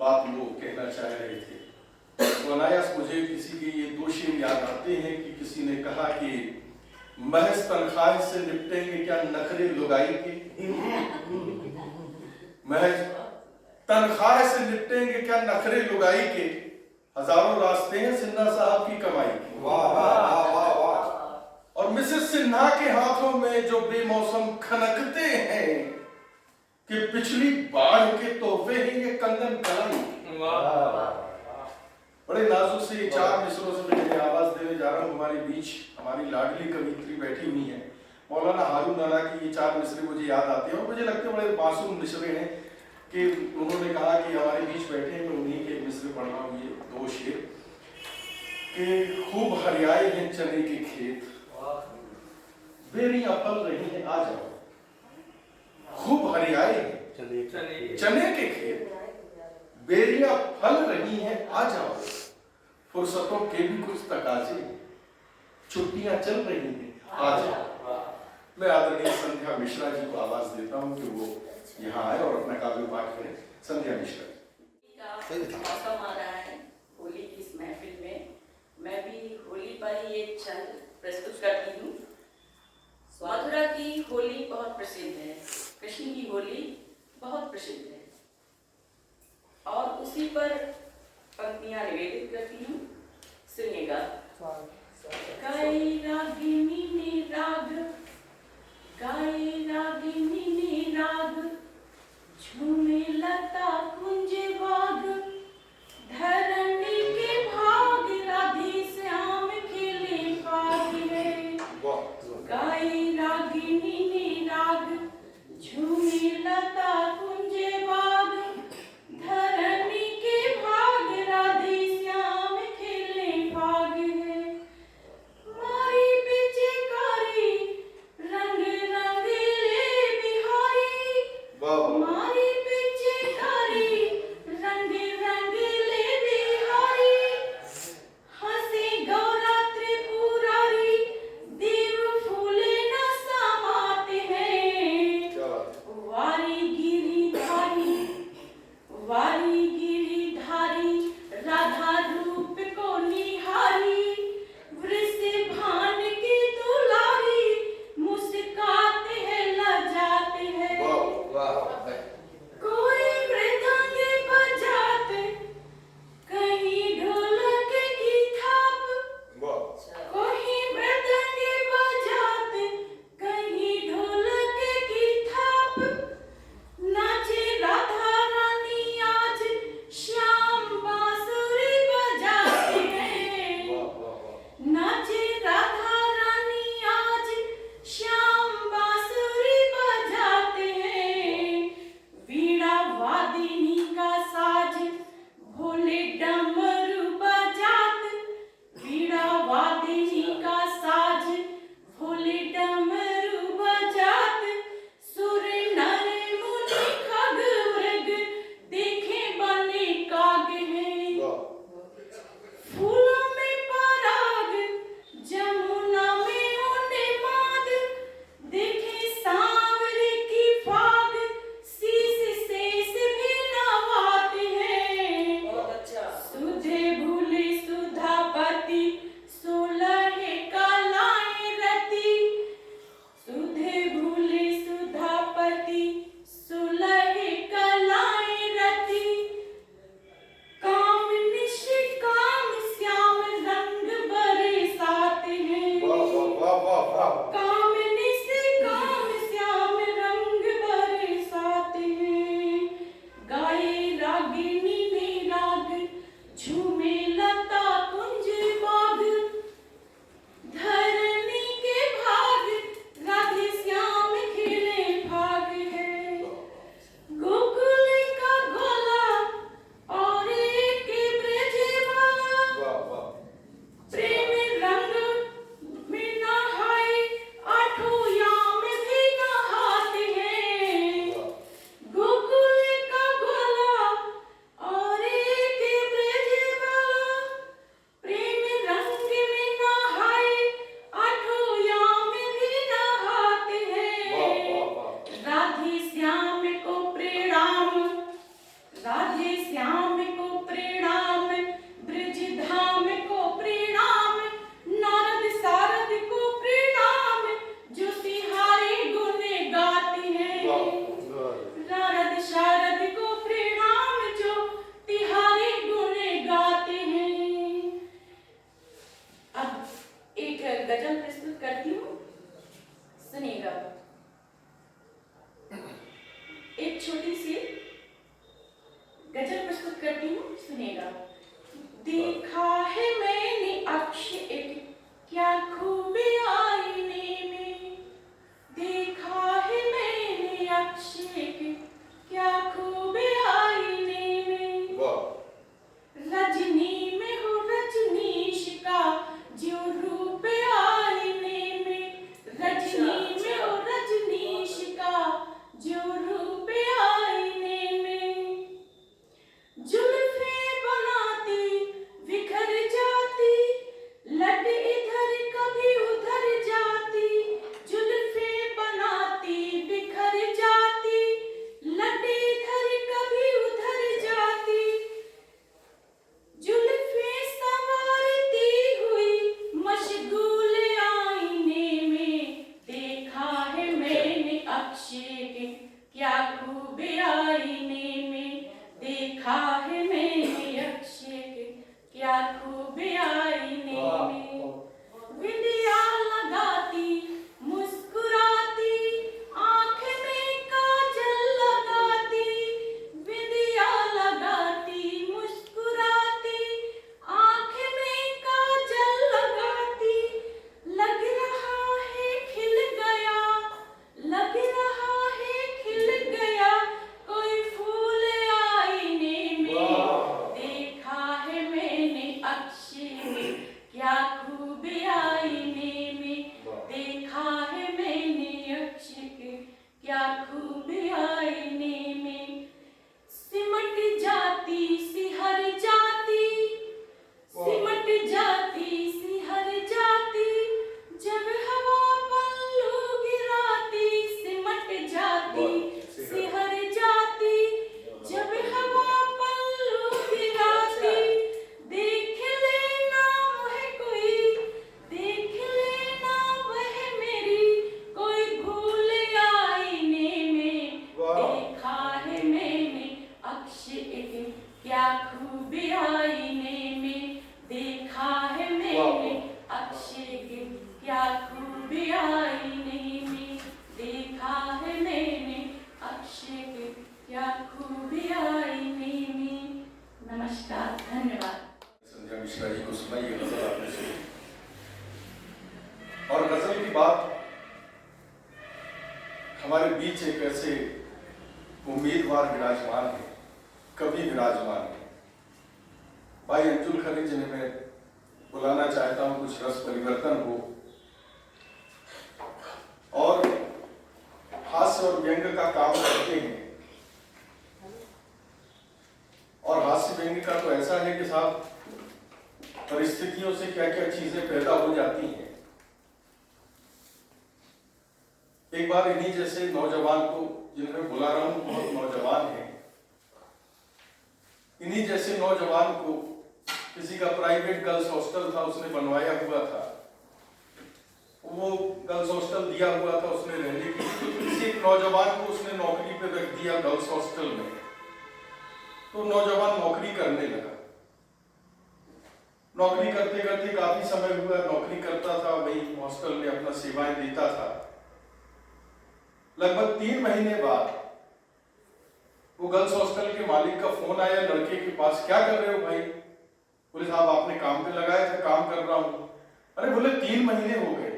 बात वो कहना चाह रहे थे। तो अनायास मुझे किसी के ये दो शेर याद आते हैं कि किसी ने कहा कि महज तनख्वाह से निपटेंगे क्या नखरे लुगाई के, महज तनख्वाह से निपटेंगे क्या नखरे लुगाई के, हजारों रास्ते हैं सिन्हा साहब की कमाई के। वाह वाह वाह वाह। और मिसेस सिन्हा के हाथों में जो बेमौसम खनकते हैं कि पिछली बाढ़ के तोहफे ही ये कंगन कलाई। बड़े नाजुक से चार मिसरों से मैं आवाज देने जा रहा हूँ। हमारे बीच हमारी लाडली कवित्री बैठी हुई है, मौलाना हारून अला की ये चार मिसरे मुझे याद आते हैं और मुझे लगते हैं बड़े मासूम मिसरे हैं कि उन्होंने कहा कि हमारे बीच बैठे हैं, मैं उन्हीं के मिसरे पढ़ रहा हूँ। ये दो शेर कि खूब हरियाए हैं चने के खेत, बेरियां फल रही हैं आ जाओ। खूब हरियाए हैं चने के खेत, बेरियां फल रही हैं आ जाओ। फुर्सतों के भी कुछ तकाजे, छुट्टियां चल रही हैं आ जाओ। मैं आदरणीय संध्या मिश्रा जी को आवाज देता हूं कि वो यहाँ आए और अपना काव्य पाठ करें। संध्या मिश्रा जी। मौसम आ रहा है होली की इस महफिल में, मैं भी होली पर ही एक छंद प्रस्तुत करती हूँ। मथुरा की होली बहुत प्रसिद्ध है, कृष्ण की होली बहुत प्रसिद्ध है और उसी पर पंक्तियां निवेदित करती हूँ। सुनिएगा। गाए रागिनी ने राग, गाए रागिनी ने राग, झूमे लता कुंज बाग, धरणी के भाग, राधे श्याम खेले पाग है। गाए रागिनी ने राग, झूमे लता कुंज बाग, धरणी के भाग, राधे श्याम खेले पाग गजल प्रस्तुत करती हूँ, सुनिएगा। एक छोटी सी गजल प्रस्तुत करती हूँ, सुनिएगा। देखा है मैंने अक्ष एक क्या खूबी आईने में, देखा है मैंने अक्ष एक क्या खूबी आईने में। रजनी में हो रजनीश का जो रूप आईने में, रजनी में हो रजनीश का जो रूप आईने में। जुल्फे बनाती बिखर जाती, लट इधर कभी उधर जाती, जुल्फे बनाती बिखर जाती, लट इधर कभी उधर जाती, जुल्फे संवारती हुई मशगूल आईने में। देखा है मैंने अक्षय के क्या खूब आईने में, देखा है मैंने अक्षय के क्या खूब आईने में। विंदिया लगाती मुस्कुराती, आँख में काजल लगाती, विंदिया लगाती मुस्कुराती, आँख में काजल लगाती, लग रहा है खिल गया, लग रहा है खिल गया कोई फूल आईने में। देखा है मैंने अक्षय में क्या खूब आईने में, देखा है मैंने अक्षय के क्या खूब आईने में। सिमट जाती सिहर जाती, सिमट जाती सिहर जाती, जब हवा पल्लू गिराती, सिमट जाती सिहर जाती, जब हवा पल्लू गिराती। देख लेना वह कोई, देख लेना वह मेरी कोई भूल आईने में। देखा है मैंने अक्षय के क्या खूब आईने में, देखा है मैंने अक्षय के क्या खूब आईने में, देखा है मैंने अक्षय के क्या खूब आईने में। नमस्कार, धन्यवाद। संध्या मिश्रा जी को सुनाई ये गजल आपने सुनी। और गजल की बात हमारे बीच एक ऐसे उम्मीदवार विराजमान है, कवि विराजमान है। भाई अंजुल खरे जिन्हें मैं बुलाना चाहता हूं, कुछ रस परिवर्तन हो और हास्य और व्यंग का काम करते हैं। और हास्य व्यंग का तो ऐसा है कि साहब परिस्थितियों से क्या क्या चीजें पैदा हो जाती हैं। एक बार इन्हीं जैसे नौजवान को, जिन्हें मैं बुला रहा हूं बहुत नौजवान है, इन्हीं जैसे नौजवान को किसी का प्राइवेट गर्ल्स हॉस्टल था, उसने बनवाया हुआ था, वो गर्ल्स हॉस्टल दिया हुआ था उसने रहने की। किसी एक नौजवान को उसने नौकरी पे रख दिया गर्ल्स हॉस्टल में, तो नौजवान नौकरी करने लगा। नौकरी करते करते काफी समय हुआ, नौकरी करता था, वही हॉस्टल में अपना सेवाएं देता था। लगभग 3 महीने बाद वो गर्ल्स हॉस्टल के मालिक का फोन आया लड़के के पास, क्या कर रहे हो भाई? बोले साहब आपने काम पे लगाया था, काम कर रहा हूं। अरे बोले 3 महीने हो गए,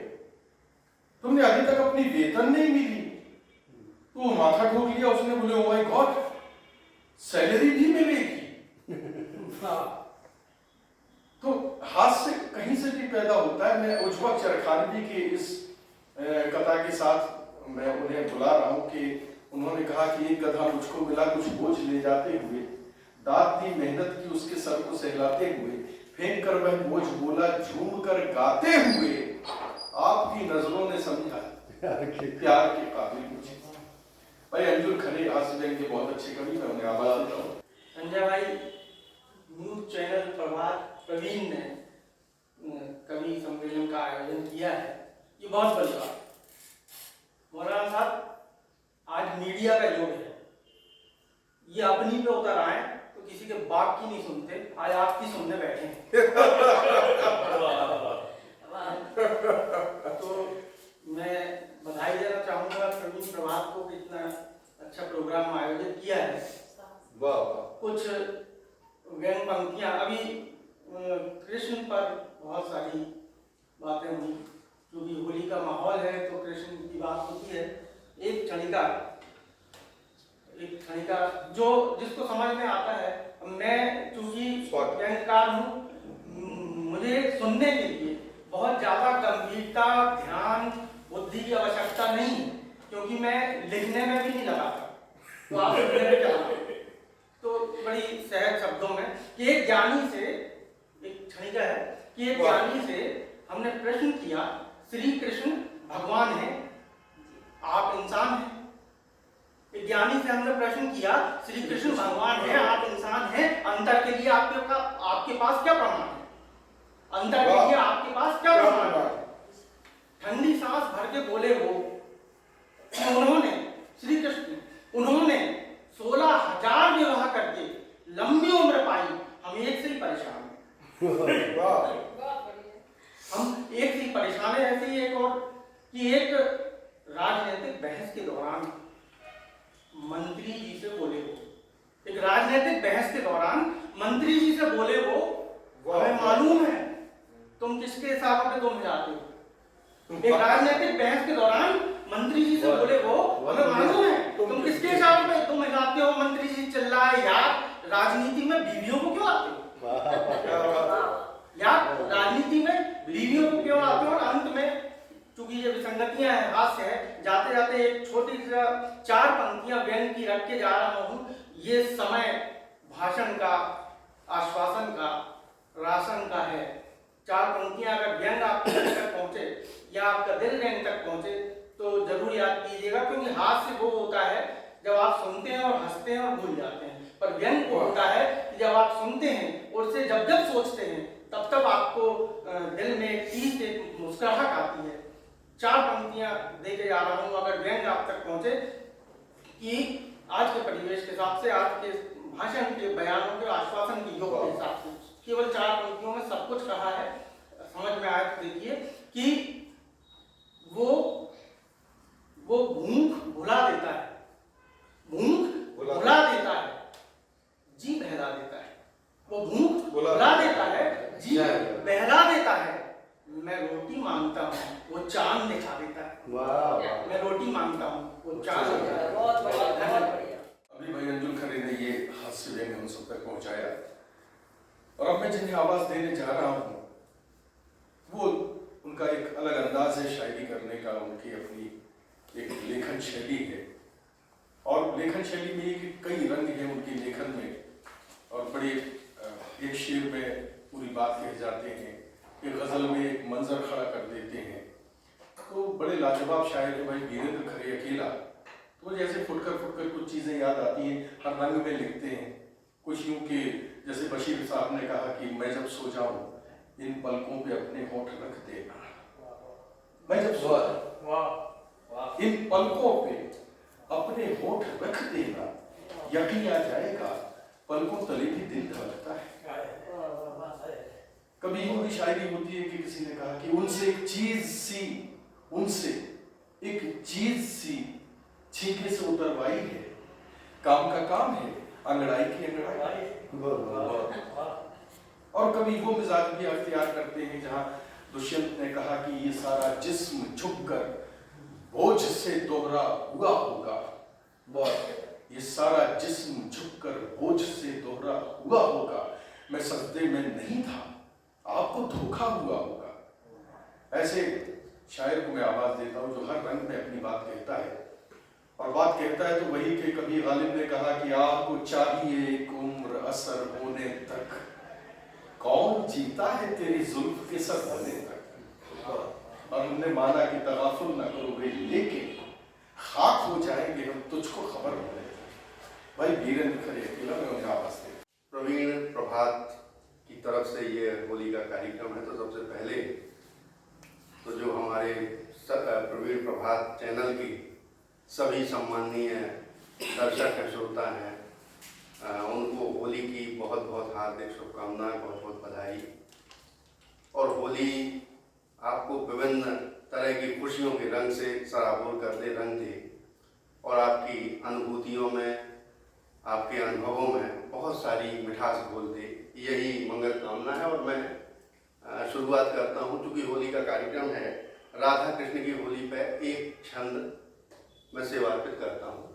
तुमने अभी तक अपनी वेतन नहीं मिली। तो माथा ठोक लिया उसने, बोले ओ माय गॉड, सैलरी भी मिलेगी। तो हास्य कहीं से भी पैदा होता है। मैं उज्ज्वल चरखानवी के इस कथा के साथ मैं उन्हें बुला रहा हूं कि उन्होंने कहा कि एक गधा मुझको मिला कुछ बोझ ले जाते हुए, दाद दी मेहनत की उसके सर को सहलाते हुए, फेंक कर वह बोझ बोला झूम कर गाते हुए, आपकी नजरों ने समझा प्यार के काबिल मुझे। भाई अंजुल खरे हास्य व्यंग के बहुत अच्छे कवि, मैं उन्हें आवाज देता हूँ। संजय भाई, न्यूज चैनल प्रभात प्रवीण ने कवि सम्मेलन का आयोजन किया है, ये बहुत बड़ी बात। मौलाना साहब, आज मीडिया का युग है, ये अपनी पे उतर आए तो किसी के बाप की नहीं सुनते, आज आपकी सुनने बैठे हैं। तो मैं बधाई देना चाहूँगा प्रवीण प्रभात को कि इतना अच्छा प्रोग्राम आयोजित किया है। कुछ व्यंग पंक्तियाँ अभी कृष्ण पर बहुत सारी बातें हुई, क्योंकि होली का माहौल है तो कृष्ण की बात होती है। एक क्षणिका जो जिसको समझ में आता है, मैं चूंकि व्यंगकार हूँ, मुझे सुनने के लिए बहुत ज़्यादा गंभीरता, ध्यान, बुद्धि की आवश्यकता नहीं है, क्योंकि मैं लिखने में भी नहीं लगाता, तो आप सुनने में क्या तो बड़ी सहज शब्दों में कि एक ज्ञानी से, एक क्षणिका है कि एक ज्ञानी से हमने प्रश्न किया, श्री कृष्ण भगवान है, आप इंसान हैं। एक ज्ञानी से हमने प्रश्न किया, श्री कृष्ण भगवान है, आप इंसान हैं, अंतर के लिए आपके पास क्या प्रमाण है? अंतर के लिए आपके पास क्या प्रमाण है? ठंडी सांस भर के बोले वो, उन्होंने श्री कृष्ण, उन्होंने 16,000 विवाह करके लंबी उम्र पाई, हम एक से ही परेशान हैं। हम एक से ही परेशान है। ऐसे ही एक और कि एक राजनीतिक बहस के दौरान मंत्री जी से बोले वो, एक राजनीतिक बहस के दौरान मंत्री जी से बोले वो, हमें मालूम है तुम किसके हिसाब पे तुम जाते हो। एक राजनीतिक बहस के दौरान मंत्री जी से बोले वो, हमें मालूम है तुम किसके हिसाब पे तुम जाते हो। मंत्री जी चिल्लाए, यार राजनीति में बीवियों को क्यों आते हो, यार राजनीति में बीवियों को क्यों आते हो। और अंत में चूंकि ये विसंगतियां हैं, हास्य है, जाते जाते एक छोटी सी 4 पंक्तियां व्यंग की रख के जा रहा हूँ। ये समय भाषण का, आश्वासन का, राशन का है। 4 पंक्तियां अगर व्यंग आपके दिल तक पहुंचे या आपका दिल व्यंग तक पहुंचे तो जरूर याद कीजिएगा, क्योंकि हास्य वो होता है जब आप सुनते हैं और हंसते हैं और भूल जाते हैं, पर व्यंग वो होता है कि जब आप सुनते हैं और उसे जब जब सोचते हैं तब तब आपको दिल में एक मुस्कुराहट आती है। 4 पंक्तियां देके जा रहा हूँ, अगर व्यंग आप तक पहुंचे कि आज के परिवेश के हिसाब से, आज के भाषण के, बयानों के, आश्वासन के योग के हिसाब से केवल 4 पंक्तियों में सब कुछ कहा है। समझ में आया तो देखिए कि वो भूख भुला देता है, भूख भुला देता है, जी बहला देता है। वो भूख भुला देता है, जी बहला देता है। मैं रोटी मांगता हूँ, वो चांद दिखा देता है। मैं रोटी मांगता हूँ, वो चांद दिखा देता है। बहुत बढ़िया, बहुत बढ़िया। अभी भाई अंजुल खरे ने ये हास्य व्यंग हम सब तक पहुंचाया, और अब मैं जिन्हें आवाज देने जा रहा हूँ वो उनका एक अलग अंदाज है शायरी करने का, उनकी अपनी एक लेखन शैली है, और लेखन शैली में एक कई रंग हैं उनकी लेखन में, और बड़े एक शेर में पूरी बात कह जाते हैं, एक गजल में एक मंजर खड़ा कर देते हैं। तो बड़े लाजवाब शायर है भाई वीरेंद्र खरे अकेला। तो जैसे फुटकर कुछ चीज़ें याद आती हैं, हर रंग में लिखते हैं। कुछ यूँ कि जैसे बशीर साहब ने कहा कि मैं जब सो जाऊँ इन पलकों पे अपने होठ रख देना, मैं जब सो इन पलकों पे अपने होठ रख देना, यकीन आ जाएगा पलकों तले भी दिल धड़कता है। कभी यूं भी शायरी होती है कि किसी ने कहा कि उनसे एक चीज सी छींके से उतरवाई है, काम का काम है, अंगड़ाई की अंगड़ाई। और कभी वो मिजाज भी अख्तियार करते हैं जहाँ दुष्यंत ने कहा कि ये सारा जिस्म झुककर बोझ से दोहरा हुआ होगा, ये सारा जिस्म झुककर बोझ से दोहरा हुआ होगा, मैं सजदे में नहीं था, आपको धोखा हुआ होगा। ऐसे शायर को मैं आवाज देता हूँ जो हर रंग में अपनी बात कहता है, और बात कहता है तो वही कि कभी गालिब ने कहा कि आपको चाहिए एक उम्र असर होने तक, कौन जीता है तेरी जुल्फ के सर होने तक। और हमने माना कि तगाफुल न करोगे लेकिन खाक हो जाएंगे हम तुझको खबर होने तक। भाई वीरेंद्र खरे अकेला में उन्हें आवाज दे। प्रवीण प्रभात की तरफ से ये होली का कार्यक्रम है, तो सबसे पहले तो जो हमारे प्रवीण प्रभात चैनल की सभी सम्माननीय दर्शक हैं, श्रोता हैं, उनको होली की बहुत बहुत हार्दिक शुभकामनाएं, बहुत बहुत बधाई। और होली आपको विभिन्न तरह की खुशियों के रंग से सराबोर कर दे, रंग दे और आपकी अनुभूतियों में, आपके अनुभवों में बहुत सारी मिठास घोल दे, यही मंगल कामना है। और मैं शुरुआत करता हूँ, चूँकि होली का कार्यक्रम है, राधा कृष्ण की होली पे एक छंद मैं सेवार्पित करता हूँ।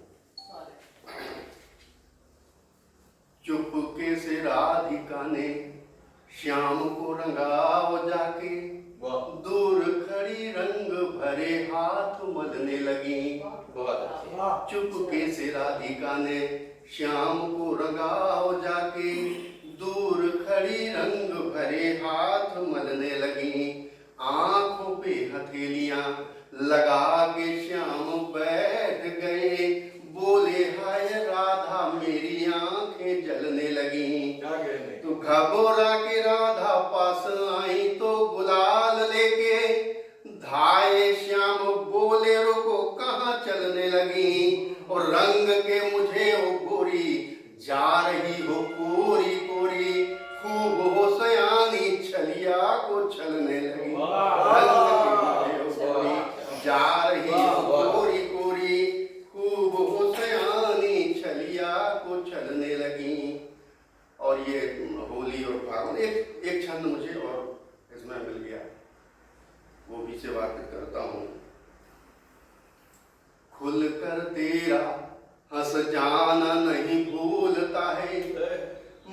चुपके से राधिका ने श्याम को रंगाओ जाके, दूर खड़ी रंग भरे हाथ मलने लगी। चुपके से राधिका ने श्याम को रंगाओ जाके, दूर खड़ी रंग भरे हाथ मलने लगी। आंखों पे हथेलियां लगा के श्याम बैठ गए, बोले हाय राधा मेरी आंखें जलने लगी। तो घबरा के राधा पास आई तो गुलाल लेके, धाये श्याम बोले रुको कहाँ चलने लगी। और रंग के मुझे ओ गोरी जा रही हो कोरी कोरी, खूब हो सयानी छलिया को छलने लगी। रंग के मुझे ओ गोरी जा रही हो कोरी कोरी, खूब हो सयानी छलिया को छलने लगी। और ये होली और फागुन, एक छंद मुझे और इसमें मिल गया, वो भी सेवार्पित करता हूँ। खुलकर तेरा हंस जाना नहीं भूलता है,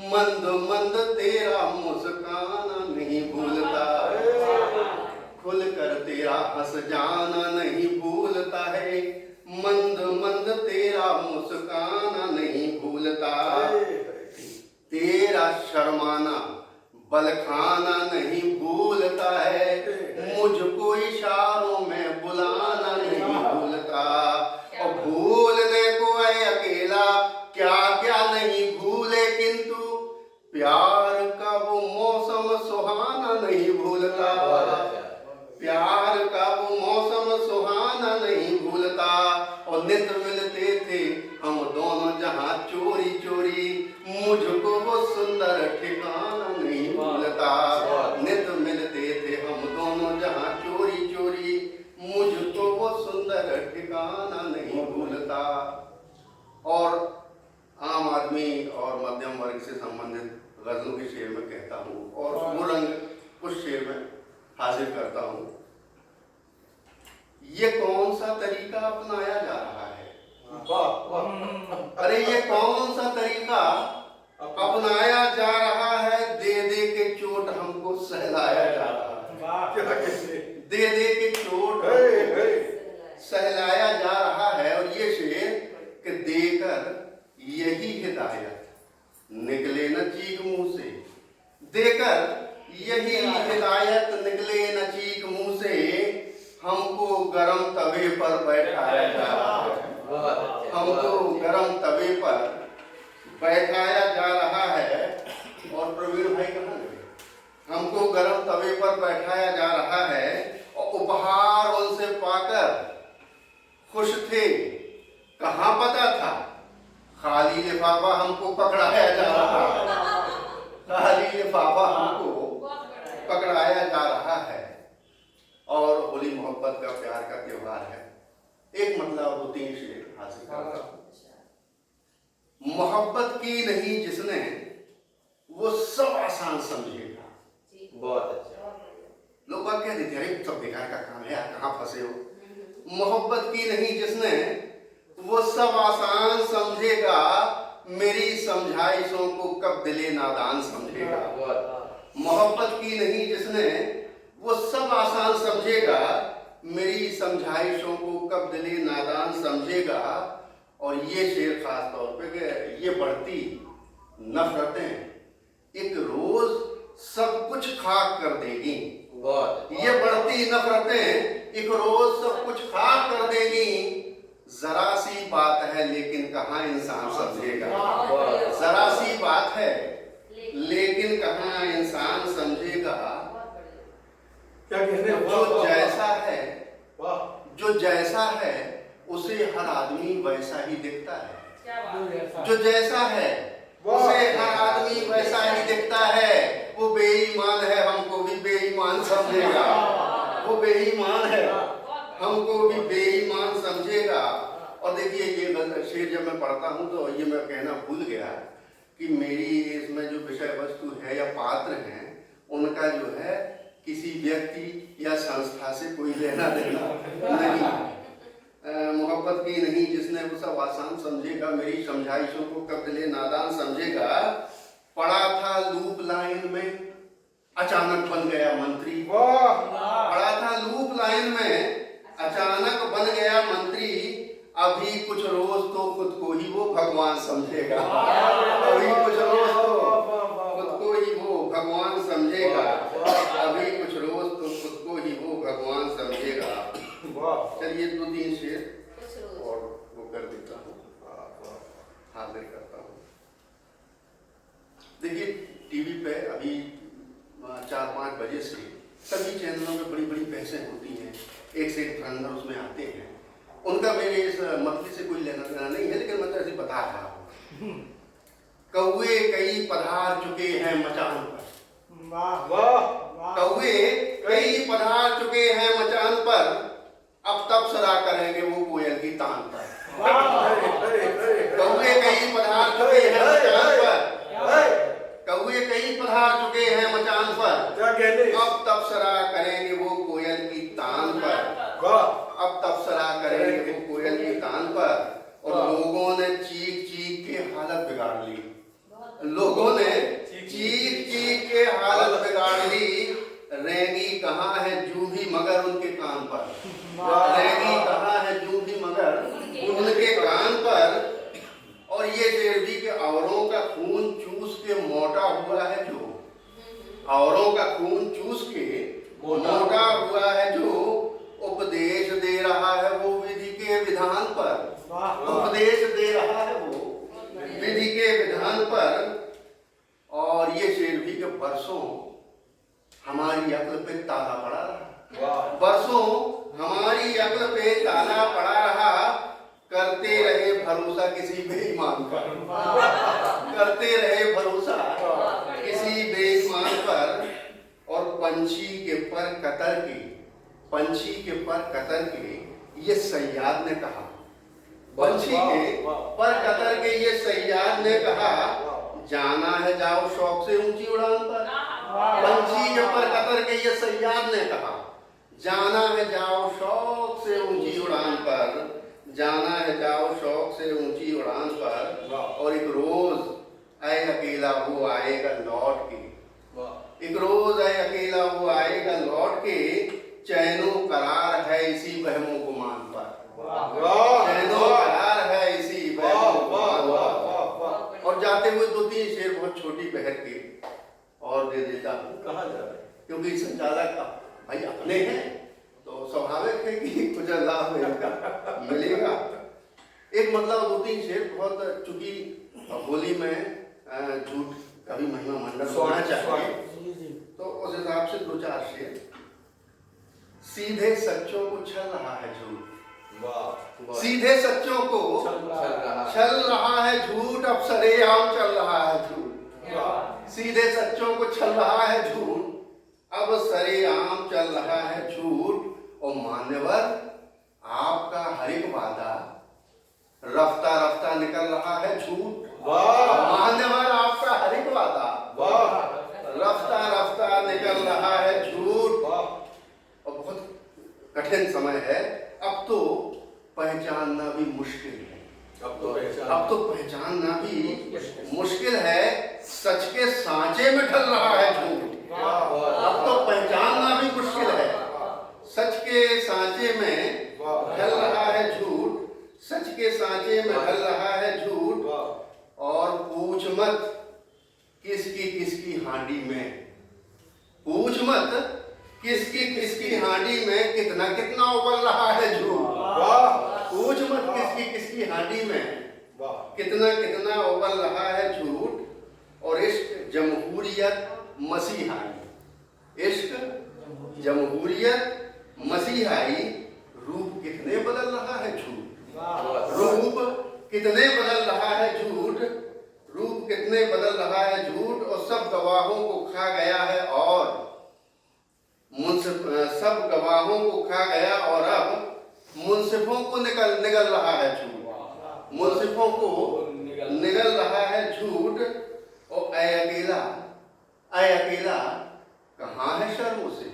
मंद मंद तेरा मुस्काना नहीं भूलता। खुलकर तेरा हंस जाना नहीं भूलता है, मंद मंद तेरा मुस्काना नहीं भूलता। तेरा शर्माना बल खाना नहीं भूलता है, मुझको इशारों में बुलाना नहीं भूलता। और भूलने को है अकेला क्या क्या नहीं भूले, किंतु प्यार का वो मौसम सुहाना नहीं भूलता। प्यार का वो मौसम सुहाना नहीं भूलता। और नित मिलते थे हम दोनों जहाँ चोरी चोरी, मुझको वो सुंदर ठिकाना नहीं भूलता। नित मिलते थे हम दोनों जहाँ चोरी चोरी, मुझको वो सुंदर ठिकाना नहीं भूलता। और आम आदमी और मध्यम वर्ग से संबंधित गजलों के शेर में कहता हूँ, और वो रंग उस शेर में हाजिर करता हूँ। ये कौन सा तरीका अपनाया जा रहा है? अरे ये कौन सा तरीका अपनाया जा रहा है, दे दे के चोट हमको सहलाया जा रहा है। दे दे के चोट सहलाया जा रहा है। और ये शेर कि देकर यही हिदायत निकले न चीख मुंह से, देकर यही हिदायत निकले न चीख मुंह से, हमको गरम तवे पर बैठाया जा रहा है। हमको गरम तवे पर बैठाया जा रहा है। और प्रवीण भाई कहाँ गए? हमको गरम तवे पर बैठाया जा रहा है और उपहार उनसे पाकर खुश थे। कहाँ पता था खाली लिफाफा हमको पकड़ाया जा रहा है। खाली लिफाफा हमको पकड़ाया जा रहा है। और होली मोहब्बत का, प्यार का त्योहार है। एक मतलब 2-3 शेर हासिल करता हूँ। मोहब्बत की नहीं जिसने, वो सब आसान समझेगा। बहुत अच्छा। लोग बात कह देते हैं सब बेकार का काम है, कहाँ फंसे हो। मोहब्बत की नहीं जिसने, वो सब आसान समझेगा, मेरी समझाइशों को कब दिले नादान समझेगा। मोहब्बत की नहीं जिसने, वो सब आसान समझेगा, मेरी समझाइशों को कब दिले नादान समझेगा। और ये शेर खास तौर पे कि ये बढ़ती नफरतें एक रोज सब कुछ खाक कर देगी। ये बढ़ती नफरतें एक रोज सब कुछ खाक कर देगी। जरा सी बात है लेकिन कहाँ इंसान समझेगा। जरा सी बात है लेकिन कहाँ इंसान समझेगा। क्या कहते हैं? जो जैसा है, जो जैसा है उसे हर आदमी वैसा ही दिखता है। जो जैसा है उसे हर आदमी वैसा ही दिखता है। वो बेईमान है हमको भी बेईमान समझेगा। बेईमान है हमको भी बेईमान समझेगा। और देखिए ये शेर जब मैं पढ़ता हूँ तो ये मैं कहना भूल गया कि मेरी इसमें जो विषय वस्तु है या पात्र हैं उनका जो है किसी व्यक्ति या संस्था से कोई लेना देना नहीं, मोहब्बत की नहीं। जिसने वो सब आसान समझेगा, मेरी समझाइशों को कब दिले नादान समझेगा। पड़ा था लूप लाइन में अचानक बन गया मंत्री, पड़ा था लूप लाइन में अचानक बन गया मंत्री। अभी कुछ रोज तो खुद को ही वो भगवान समझेगा, अभी कुछ रोज तो खुद को ही वो भगवान समझेगा, अभी कुछ रोज तो खुद को ही वो भगवान समझेगा। चलिए 2-3 शेर और वो कर देता हूँ, हाजिर करता हूँ। देखिए टीवी पे अभी 4-5 बजे से सभी चैनलों में बड़ी बड़ी बहसें होती हैं, एक से एक धुरंधर उसमें आते हैं। उनका मेरे इस मतली से कोई लेना देना नहीं है, लेकिन मैं तो ऐसे बता रहा हूँ। कौवे कई पधार चुके हैं मचान पर, कौवे कई पधार चुके हैं मचान पर, अब तब सदा करेंगे वो कोयल की तान पर। कौवे कई पधार चुके हैं मचान पर, कौवे कई पधार चुके हैं मचान पर, अब तब सदा करेंगे वो कोयल की तान पर, अब तब सदा करेंगे वो कोयल की तान पर। और लोगों ने चीख चीख के हालत बिगाड़ ली, लोगों ने चीख चीख के हालत बिगाड़ ली। रेंगी कहाँ है जूही मगर उनके कान पर, रेंगी कहाँ है जूही मगर उनके कान पर। और ये शेर भी के औरों का खून चूस के मोटा हुआ है जो, औरों का खून चूस के मोटा हुआ है जो, उपदेश दे रहा है वो विधि के विधान पर, उपदेश दे रहा है वो विधि के विधान पर। और ये शेर भी के बरसों हमारी अक्ल पे ताला पड़ा रहा, बरसों हमारी अक्ल पे ताला पड़ा रहा। करते रहे भरोसा किसी बेईमान पर, करते रहे भरोसा किसी बेईमान पर। और पंछी के पर कतर के, पंछी के पर कतर के ये सैयाद ने कहा, पंछी के पर कतर के ये सैयाद ने कहा, जाना है जाओ शौक से ऊंची उड़ान पर। पंछी के पर कतर के ये सैयाद ने कहा, जाना है जाओ शौक से ऊंची उड़ान पर, जाना है जाओ शौक से ऊंची उड़ान पर। और एक रोज आए अकेला वो आएगा लौट के, एक रोज आए अकेला वो आएगा लौट के। चैनो करार है इसी वहमों गुमान पर, चैनो करार है इसी वहमों गुमान पर। और जाते हुए 2-3 शेर बहुत छोटी बहर के और दे देता हूँ। कहाँ जा रहे, क्योंकि संचालक भाई अपने हैं तो स्वाभाविक है कि कुछ लाभ मिलेगा। एक मतलब 2-3 शेर बहुत, चूंकि होली में झूठ कभी महिमा मंडल होना चाहिए तो उस हिसाब से 2-4 शेर। सीधे सच्चों को छल रहा है झूठ, सीधे सच्चों को छल रहा है झूठ, अब सरेआम चल रहा है झूठ। सीधे सच्चों को छल रहा है झूठ, अब सरेआम चल रहा है झूठ। और मान्यवर आपका हर एक वादा रफ्ता रफ्ता निकल रहा है झूठ, मान्यवर आपका हर एक वादा रफ्ता रफ्ता निकल रहा है झूठ। और बहुत कठिन समय है, अब तो पहचानना भी मुश्किल है, अब तो पहचानना भी मुश्किल है। सच के सांचे में ढल रहा है झूठ, अब तो पहचानना भी मुश्किल है। सच के सांचे में ढल रहा है झूठ, सच के सांचे में ढल रहा है झूठ। और पूछ मत किसकी किसकी हांडी में, पूछ मत किसकी किसकी हांडी में कितना कितना उबल रहा है झूठ। पूछ मत किसकी किसकी हांडी में कितना कितना उबल रहा है झूठ। और इश्क जमहूरियत मसीहाई, इश्क जमहूरियत मसीहाई, रूप कितने बदल रहा है झूठ, रूप कितने बदल रहा है झूठ, रूप कितने बदल रहा है झूठ। और सब गवाहों को खा गया है और सब गवाहों राहों को खा गया और अब मुंसिफों को निगल रहा है झूठ। मुंसिफों को निगल रहा है झूठ। और ऐ अकेला कहाँ है शर्म उसे,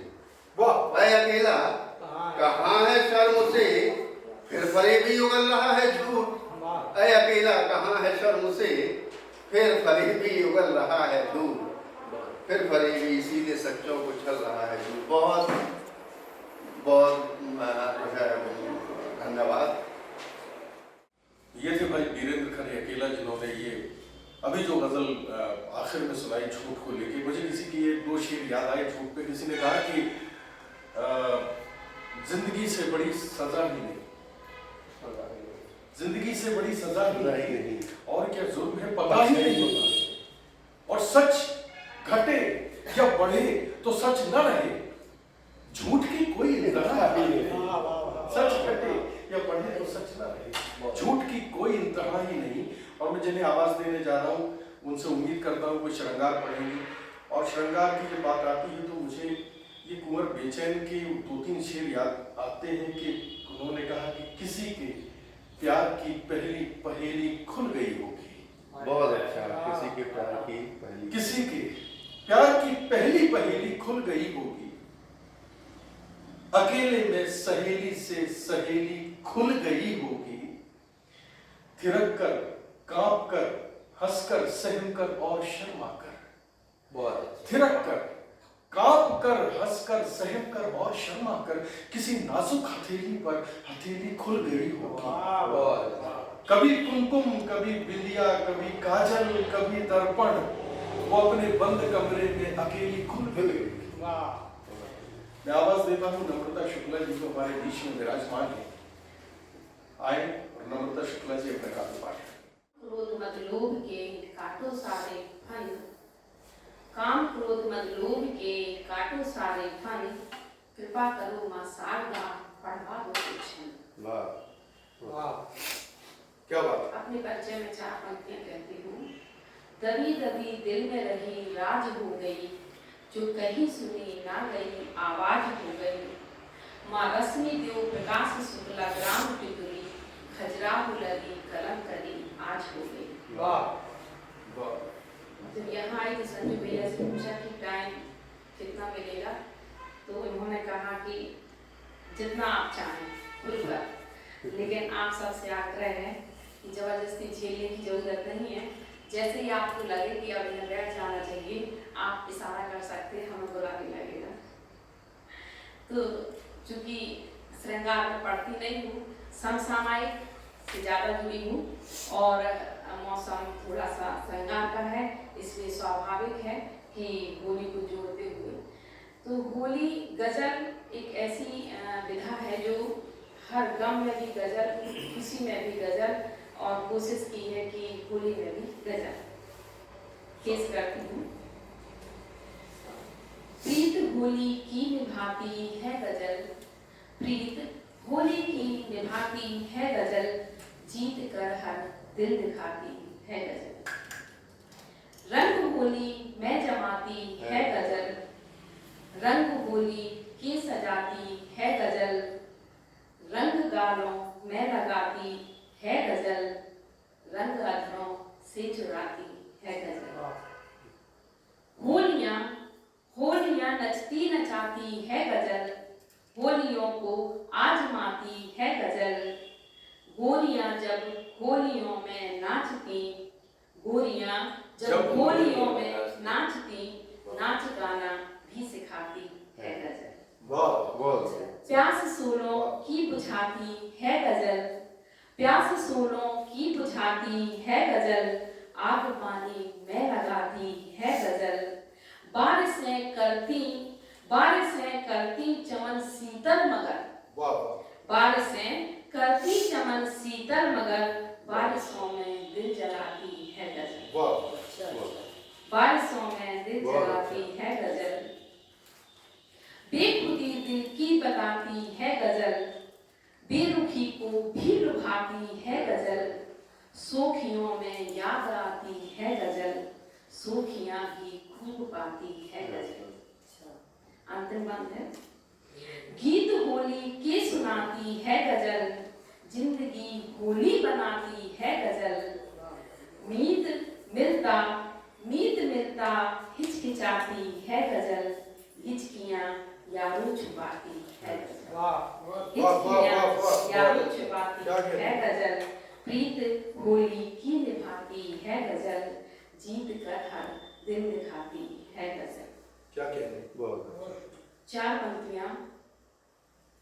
ऐ अकेला कहाँ है शर्म से, फिर फरेबी उगल रहा है झूठ। ऐ अकेला कहाँ है शर्म से, फिर फरेबी उगल रहा है झूठ। फिर फरेबी सीधे सच्चों को छल रहा है झूठ। बहुत बहुत धन्यवाद। ये थे भाई वीरेंद्र खरे अकेला, जिन्होंने ये अभी जो गजल आखिर में सुनाई झूठ को लेके। मुझे किसी की ये दो शेर याद आए झूठ पे। किसी ने कहा कि जिंदगी से बड़ी सजा ही नहीं, जिंदगी से बड़ी सजा ही नहीं, और क्या जुल्म है पता ही नहीं होता। और सच घटे या बढ़े तो सच न रहे, झूठ की कोई इंतहा ही नहीं। सच घटे या बढ़े तो सच न रहे, झूठ की कोई इंतहा ही नहीं। और मैं जिन्हें आवाज देने जा रहा हूँ उनसे उम्मीद करता हूँ कोई श्रृंगार पढ़ेंगे। और श्रृंगार की जब बात आती है तो मुझे ये कुंवर बेचैन के 2-3 शेर याद आते हैं कि उन्होंने कहा कि किसी के प्यार की पहली पहेली खुल गई होगी। बहुत अच्छा। किसी के प्यार की पहली, किसी के प्यार की पहली पहेली खुल गई होगी, अकेले में सहेली से सहेली खुल गई होगी। थिरक कर, कांप कर, हंसकर, सहम कर और शर्मा कर। बहुत थिरक कर, कांप कर, हंसकर, सहम कर और शर्मा कर, किसी नाजुक हथेली पर हथेली खुल गई होगी। कभी कुमकुम, कभी बिंदिया, कभी काजल, कभी दर्पण, वो अपने बंद कमरे में अकेली खुल गई। मैं आवाज देता हूँ नम्रता शुक्ला जी को, हमारे बीच में विराजमान है। आए और नम्रता शुक्ला जी अपने काव्य पाठ। क्रोध मद लोभ के काटो सारे फन, काम क्रोध मद लोभ के काटो सारे फन, कृपा करो मां शारदा पढ़वा दो कुछ। वाह, क्या बात। अपने परिचय में 4 पंक्तियां कहती हूँ। दबी दबी दिल में रही राज हो गई, जो कहीं सुनी ना गई आवाज हो गई। माँ रश्मि देव प्रकाश शुक्ला ग्राम पितुरी, खजराह लगी कलम करी आज हो गई। वाह। जब यहाँ आई तो संजू भैया से पूछा कि टाइम कितना मिलेगा, तो उन्होंने कहा कि जितना आप चाहें खुलकर, लेकिन आप सबसे आग्रह है कि जबरदस्ती झेलने की जरूरत नहीं है। जैसे ही आपको लगे कि अब यहाँ बैठ जाना चाहिए, आप इशारा कर सकते हैं, हमें बुरा नहीं लगेगा। तो चूंकि श्रृंगार में पढ़ती नहीं हूँ, समसामयिक से ज़्यादा जुड़ी हूँ और मौसम थोड़ा सा श्रृंगार का है, इसलिए स्वाभाविक है कि होली को जोड़ते हुए। तो होली गजल एक ऐसी विधा है जो हर गम में भी गजल, खुशी में भी गजल, और कोशिश की है कि होली में भी गजल पेश करती हूँ। प्रीत होली की निभाती है गजल, प्रीत होली की निभाती है गजल, जीत कर हर दिल दिखाती है गजल। रंग होली में जमाती है गजल, रंग होली के सजाती है गजल, रंग गालों में लगाती है गजल, रंग अधरों से चुराती है गजल। होलियां होलियां नचती नचाती है गजल, होलियों को आजमाती है गजल। गोरियां जब होलियों में नाचती, गोरियां जब होलियों में नाचती, नाच गाना भी सिखाती है गजल। बहुत। प्यास सोलों की बुझाती है गजल, प्यास सोलों की बुझाती है गजल, आग पानी में लगाती है गजल। बारिशें करती चमन शीतल मगर, बारिशें करती चमन शीतल मगर, बारिशों में दिल जलाती है गजल। बारिशों में दिल जलाती है गजल। बेखुदी दिल की बताती है गजल, बेरुखी को भी लुभाती है गजल। सोखियों में याद आती है गजल, सोखियां भी खूब पाती है गजल। अंतिम बंद है। गीत निभाती है गजल, जिंदगी होली बनाती है गजल। मीत मिलता हिचकिचाती है गजल, हिचकियां यारों छुपाती है गजल। हिचकियां यारों छुपाती है गजल, प्रीत होली की निभाती है गजल, जीत कर हर दिन दिखाती है गजल। क्या कहने? 4 पंक्तियां।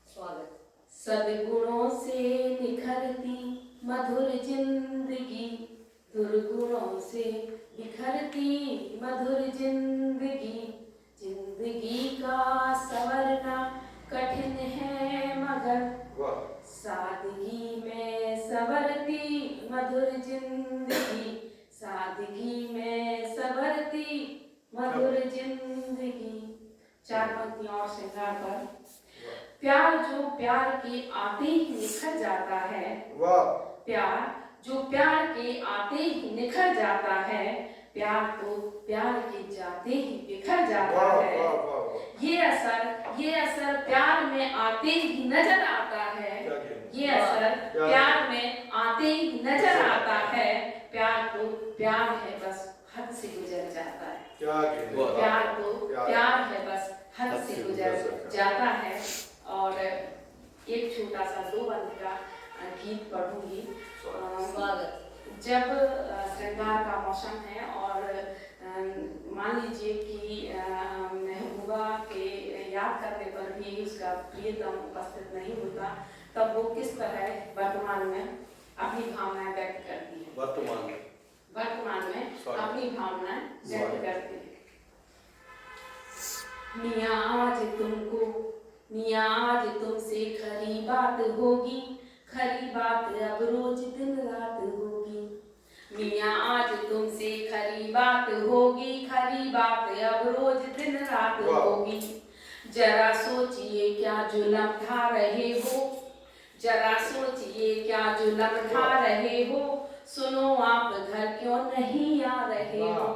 स्वागत। सद्गुणों से निखरती मधुर जिंदगी, दुर्गुणों से बिखरती मधुर जिंदगी। जिंदगी का संवरना कठिन है मगर, सादगी में संवरती मधुर जिंदगी, सादगी में संवरती मधुर जिंदगी। 4 पंक्तियां और श्रृंगार पर। प्यार जो प्यार के आते ही निखर जाता है, प्यार जो प्यार के आते ही निखर जाता है, प्यार तो प्यार के जाते ही बिखर जाता है। ये असर प्यार में आते ही नजर आता है, ये असर प्यार में आते ही नजर आता है। प्यार तो प्यार है बस हद से गुजर जाता है, प्यार तो प्यार है बस हद से गुजर जाता है। और एक छोटा सा 2 बंद का गीत पढ़ूंगी। जब श्रृंगार का मौसम है और मान लीजिए कि महबूबा के याद करने पर भी उसका प्रियतम उपस्थित नहीं होता, तब वो किस तरह वर्तमान में अपनी भावनाएं व्यक्त करती है, वर्तमान में अपनी भावनाएं व्यक्त करती है। मियाँ आज तुमसे खरी बात होगी, खरी बात अब रोज दिन रात होगी। मियाँ आज तुमसे खरी बात होगी, खरी बात अब रोज दिन रात होगी। जरा सोचिए क्या जुल्म ढा रहे हो, जरा सोचिए क्या जुल्म ढा रहे हो। सुनो आप घर क्यों नहीं आ रहे हो,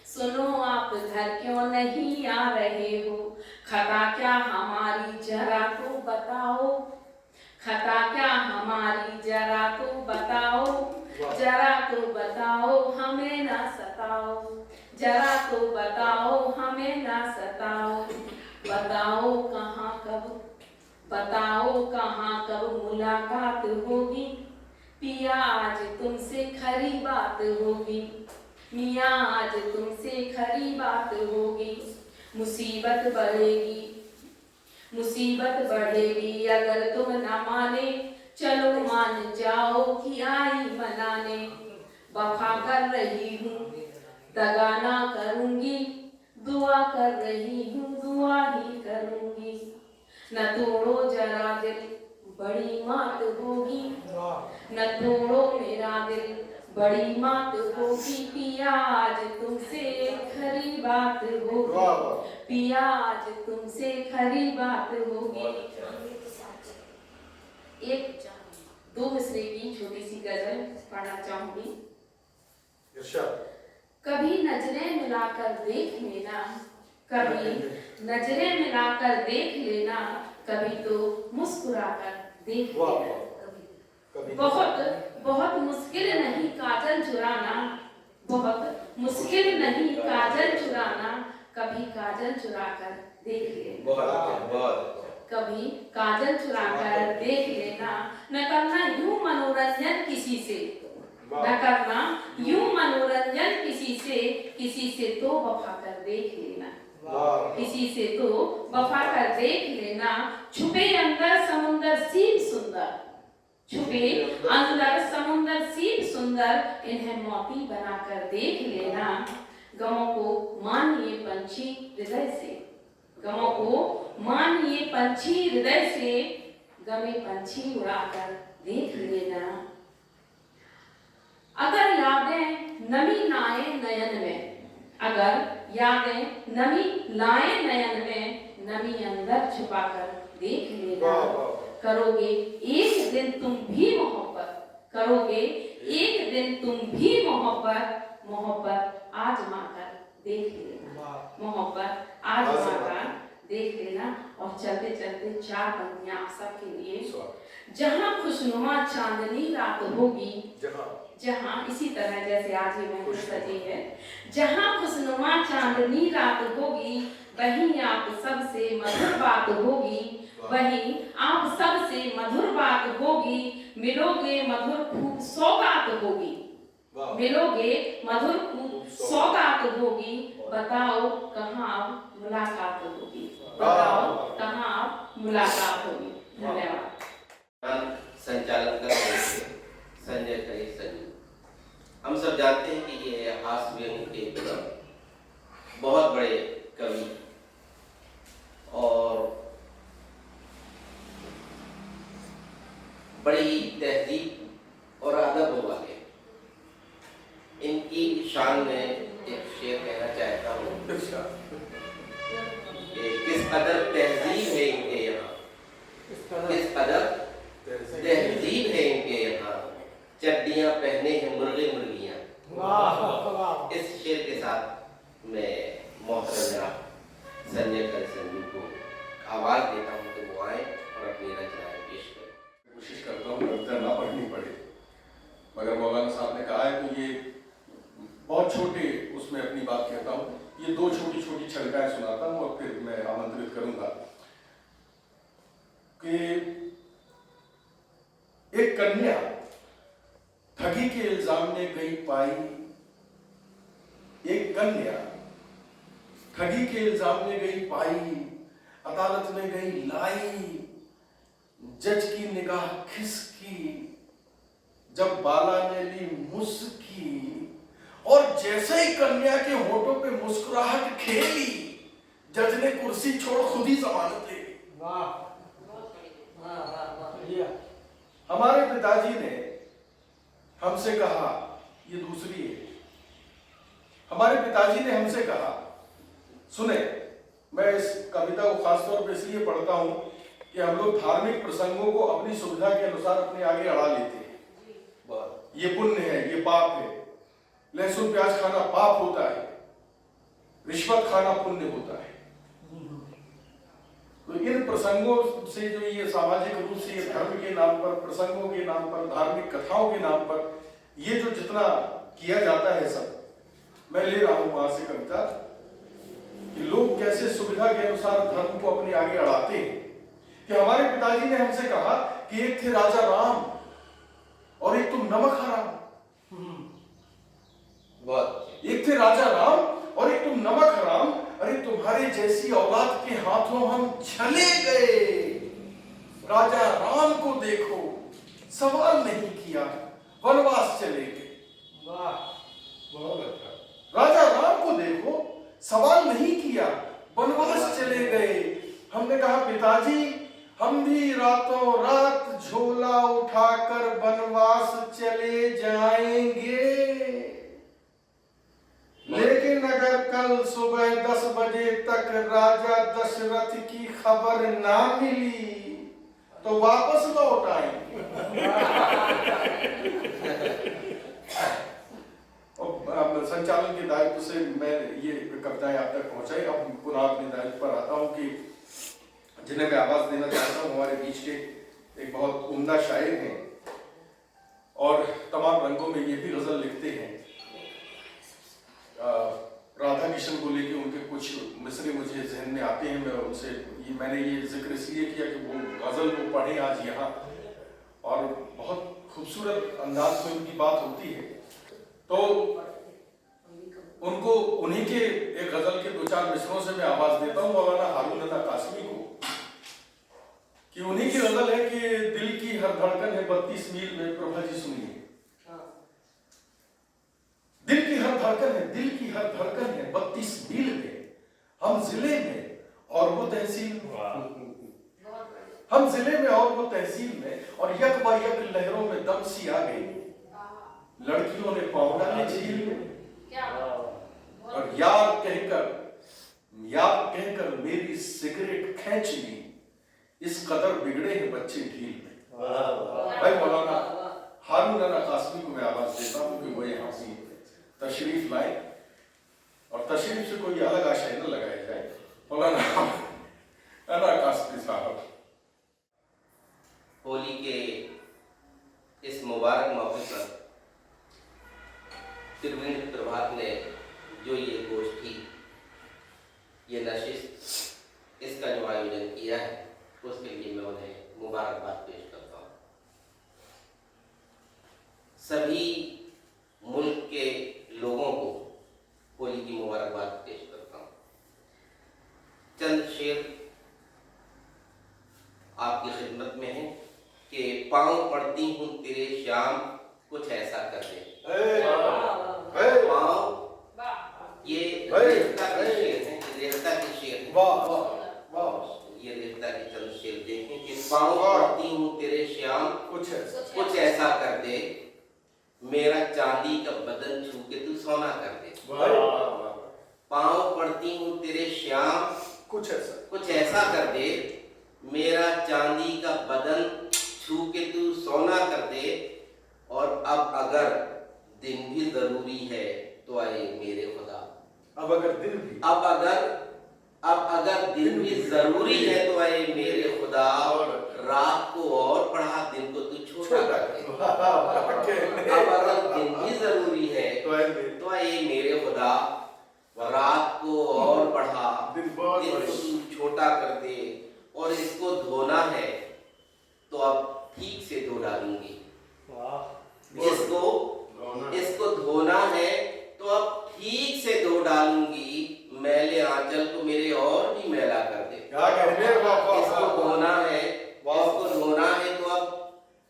सुनो आप घर क्यों नहीं आ रहे हो। खता क्या हमारी जरा तो बताओ, खता क्या हमारी जरा तो बताओ। जरा तो बताओ हमें ना सताओ, जरा तो बताओ हमें ना सताओ। बताओ कहाँ कब मुलाकात होगी, पिया आज तुमसे खरी बात होगी। मियाँ आज तुमसे खरी बात होगी। मुसीबत बढ़ेगी अगर तुम न माने, चलो मान जाओ कि आई मनाने। वफा कर रही हूँ दगा ना करूँगी, दुआ कर रही हूँ दुआ ही करूँगी। न तोड़ो जरा दिल बड़ी मात होगी, न तोड़ो मेरा दिल बड़ी मात होगी। पिया आज तुमसे खरी बात होगी, पिया आज तुमसे खरी बात होगी। एक 2 मिसरे की छोटी सी गजल पढ़ना चाहूंगी। कभी नजरें मिलाकर देख लेना, कभी नजरें मिलाकर देख लेना, कभी तो मुस्कुराकर देख लेना। बहुत मुश्किल नहीं काजल चुराना, बहुत मुश्किल नहीं काजल चुराना, कभी काजल चुराकर देख लेना। कभी काजल चुराकर देख लेना। न करना यूं मनोरंजन किसी से, न करना यूं मनोरंजन किसी से तो वफा कर देख लेना, किसी से तो वफा कर देख लेना। छुपे अंदर समुंदर सीप सुंदर, छुपे अंदर समुंदर सीप सुंदर, इन्हें मोती बनाकर देख लेना। गमों को मानिए पंछी हृदय से, गमों को मानिए पंछी हृदय से, गमे पंछी उड़ाकर देख लेना। अगर यादें नमी लाए नयन में, अगर यादें नमी लाए नयन में, नमी अंदर छुपाकर देख लेना। करोगे एक दिन तुम भी मोहब्बत, करोगे एक दिन तुम भी मोहब्बत, मोहब्बत आजमा कर देख लेना, मोहब्बत आजमा कर देख लेना। और चलते चलते 4 पंक्तियां आप सबके लिए। जहाँ खुशनुमा चांदनी रात होगी, जहाँ इसी तरह जैसे आज ये महफिल सजी है, जहाँ खुशनुमा चांदनी रात होगी, वहीं आप सबसे मधुर बात होगी, वहीं आप सबसे मधुर बात होगी, मिलोगे मधुर खूब सौगात होगी, मिलोगे मधुर खूब सौगात होगी, बताओ कहाँ मुलाकात होगी, बताओ कहाँ मुलाकात होगी। धन्यवाद। संचालन कर रहे थे संजय खरे संजू। हम सब जानते हैं कि ये हास्य व्यंग के बहुत बड़े कवि और बड़ी तहजीब और अदब वाले। इनकी शान में एक शेर कहना चाहता हूँ कि किस कदर तहजीब है इनके यहाँ, किस कदर तहजीब है इनके यहाँ, चड्डियां पहने हैं मुर्गे मुर्गियां। इस शेर के साथ मैं मोहतरम संजय खरे संजू को आवाज देता हूँ कि वो आए और अपनी रचनाएं पेश करें। कोशिश करता हूँ कविता ना पढ़नी पड़े, मगर मौलाना साहब ने कहा है तो ये बहुत छोटे उसमें अपनी बात कहता हूँ। ये 2 छोटी छोटी छलकाएं सुनाता हूँ और फिर मैं आमंत्रित करूंगा कि एक कन्या ठगी के इल्जाम में गई पाई, एक कन्या ठगी के इल्जाम में गई पाई, अदालत में गई लाई, जज की निगाह खिसकी, जब बाला ने ली मुस्की, और जैसे ही कन्या के होठों पे मुस्कुराहट खेली, जज ने कुर्सी छोड़ खुद ही जमानत ले ली। हमारे पिताजी ने हमसे कहा, ये दूसरी है, हमारे पिताजी ने हमसे कहा, सुने, मैं इस कविता को खासतौर पर इसलिए पढ़ता हूं कि हम लोग धार्मिक प्रसंगों को अपनी सुविधा के अनुसार अपने आगे अड़ा लेते हैं। ये पुण्य है, ये पाप है, लहसुन प्याज खाना पाप होता है, रिश्वत खाना पुण्य होता है। तो इन प्रसंगों से जो ये सामाजिक रूप से ये धर्म के नाम पर, प्रसंगों के नाम पर, धार्मिक कथाओं के नाम पर ये जो जितना किया जाता है सब, मैं ले रहा हूं वहां से कविता कि लोग कैसे सुविधा के अनुसार धर्म को अपने आगे अड़ाते हैं। कि हमारे पिताजी ने हमसे कहा कि एक थे राजा राम और एक तुम नमक हराम। एक थे राजा राम और एक तुम नमक हराम, अरे तुम्हारे जैसी औलाद के हाथों हम चले गए। राजा राम को देखो, सवाल नहीं किया, वनवास चले गए। राजा राम को देखो, सवाल नहीं किया, वनवास चले गए। हमने कहा पिताजी, हम भी रातों रात झोला उठाकर वनवास चले जाएंगे, लेकिन अगर कल सुबह 10 बजे तक राजा दशरथ की खबर ना मिली तो वापस लौट आएंगे। और संचालन के दायित्व से मैं ये कविताएं आप तक पहुंचाई। अब पुनः अपने दायित्व पर आता हूं कि जिन्हें मैं आवाज देना चाहता हूं, हमारे बीच के एक बहुत उम्दा शायर हैं और तमाम रंगों में ये भी गजल लिखते हैं। राधा किशन को लेके उनके कुछ मिसरे मुझे जहन में आते हैं। मैं उनसे मैंने ये जिक्र इसलिए किया कि वो गजल को पढ़े आज यहाँ, और बहुत खूबसूरत अंदाज में उनकी बात होती है। तो उनको उन्हीं के एक गजल के 2-4 मिसरों से मैं आवाज देता हूँ मौलाना हारून रजा कासमी को, कि उन्हीं की गजल है कि दिल की हर धड़कन है 32 मील में। प्रभा जी सुनिए, दिल की हर धड़कन है, दिल की हर धड़कन है 32 मील में, हम जिले में और वो तहसील में, हम जिले में और वो तहसील में, और यक ब यक लहरों में दम सी आ गई, लड़कियों ने पाँव डाले झील में, और यार कहकर मेरी सिगरेट खींच ली, इस कदर बिगड़े हैं बच्चे ढील में। भाई मौलाना हारून रजा कासमी को मैं आवाज देता हूँ कि वो यहाँ से तशरीफ लाए, और तशरीफ से कोई अलग आशय न लगाया जाए। मौलाना अना कास्ती साहब। होली के इस मुबारक मौके पर त्रिवेणी प्रभात ने जो ये गोष्ठी, ये नशिस्त, इसका जो आयोजन किया है उसके लिए मैं उन्हें मुबारकबाद पेश करता हूँ। सभी मुल्क के लोगों को होली की मुबारकबाद पेश करता हूँ। चंद शेर आपकी खिदमत में है कि पाँव पड़ती हूँ तेरे श्याम कुछ ऐसा कर दे। पाँव, ये देवता के शेर हैं, देवता के शेर हैं। ये देवता के चंद शेर देखें कि पाँव पड़ती हूँ तेरे श्याम कुछ ऐसा कर दे, मेरा चांदी का बदन छू के तू सोना कर दे। पाँव पड़ती हूँ तेरे श्याम कुछ ऐसा कर दे, मेरा चांदी का बदन छू के तू सोना कर दे। और अब अगर दिन भी जरूरी है तो आए मेरे खुदा। अब अगर दिन भी जरूरी है तो आए मेरे खुदा, रात को और बढ़ा दिन को तू छोटा कर दे। अब अगर दिन भी जरूरी है तो आए मेरे खुदा, रात को और बढ़ा दिन को तू छोटा कर दे। और इसको धोना है तो अब ठीक से धो डालूंगी। इसको धोना है तो अब ठीक से धो डालूंगी, मैले आंचल को मेरे और भी मैला कर दे। इसको धोना है तो अब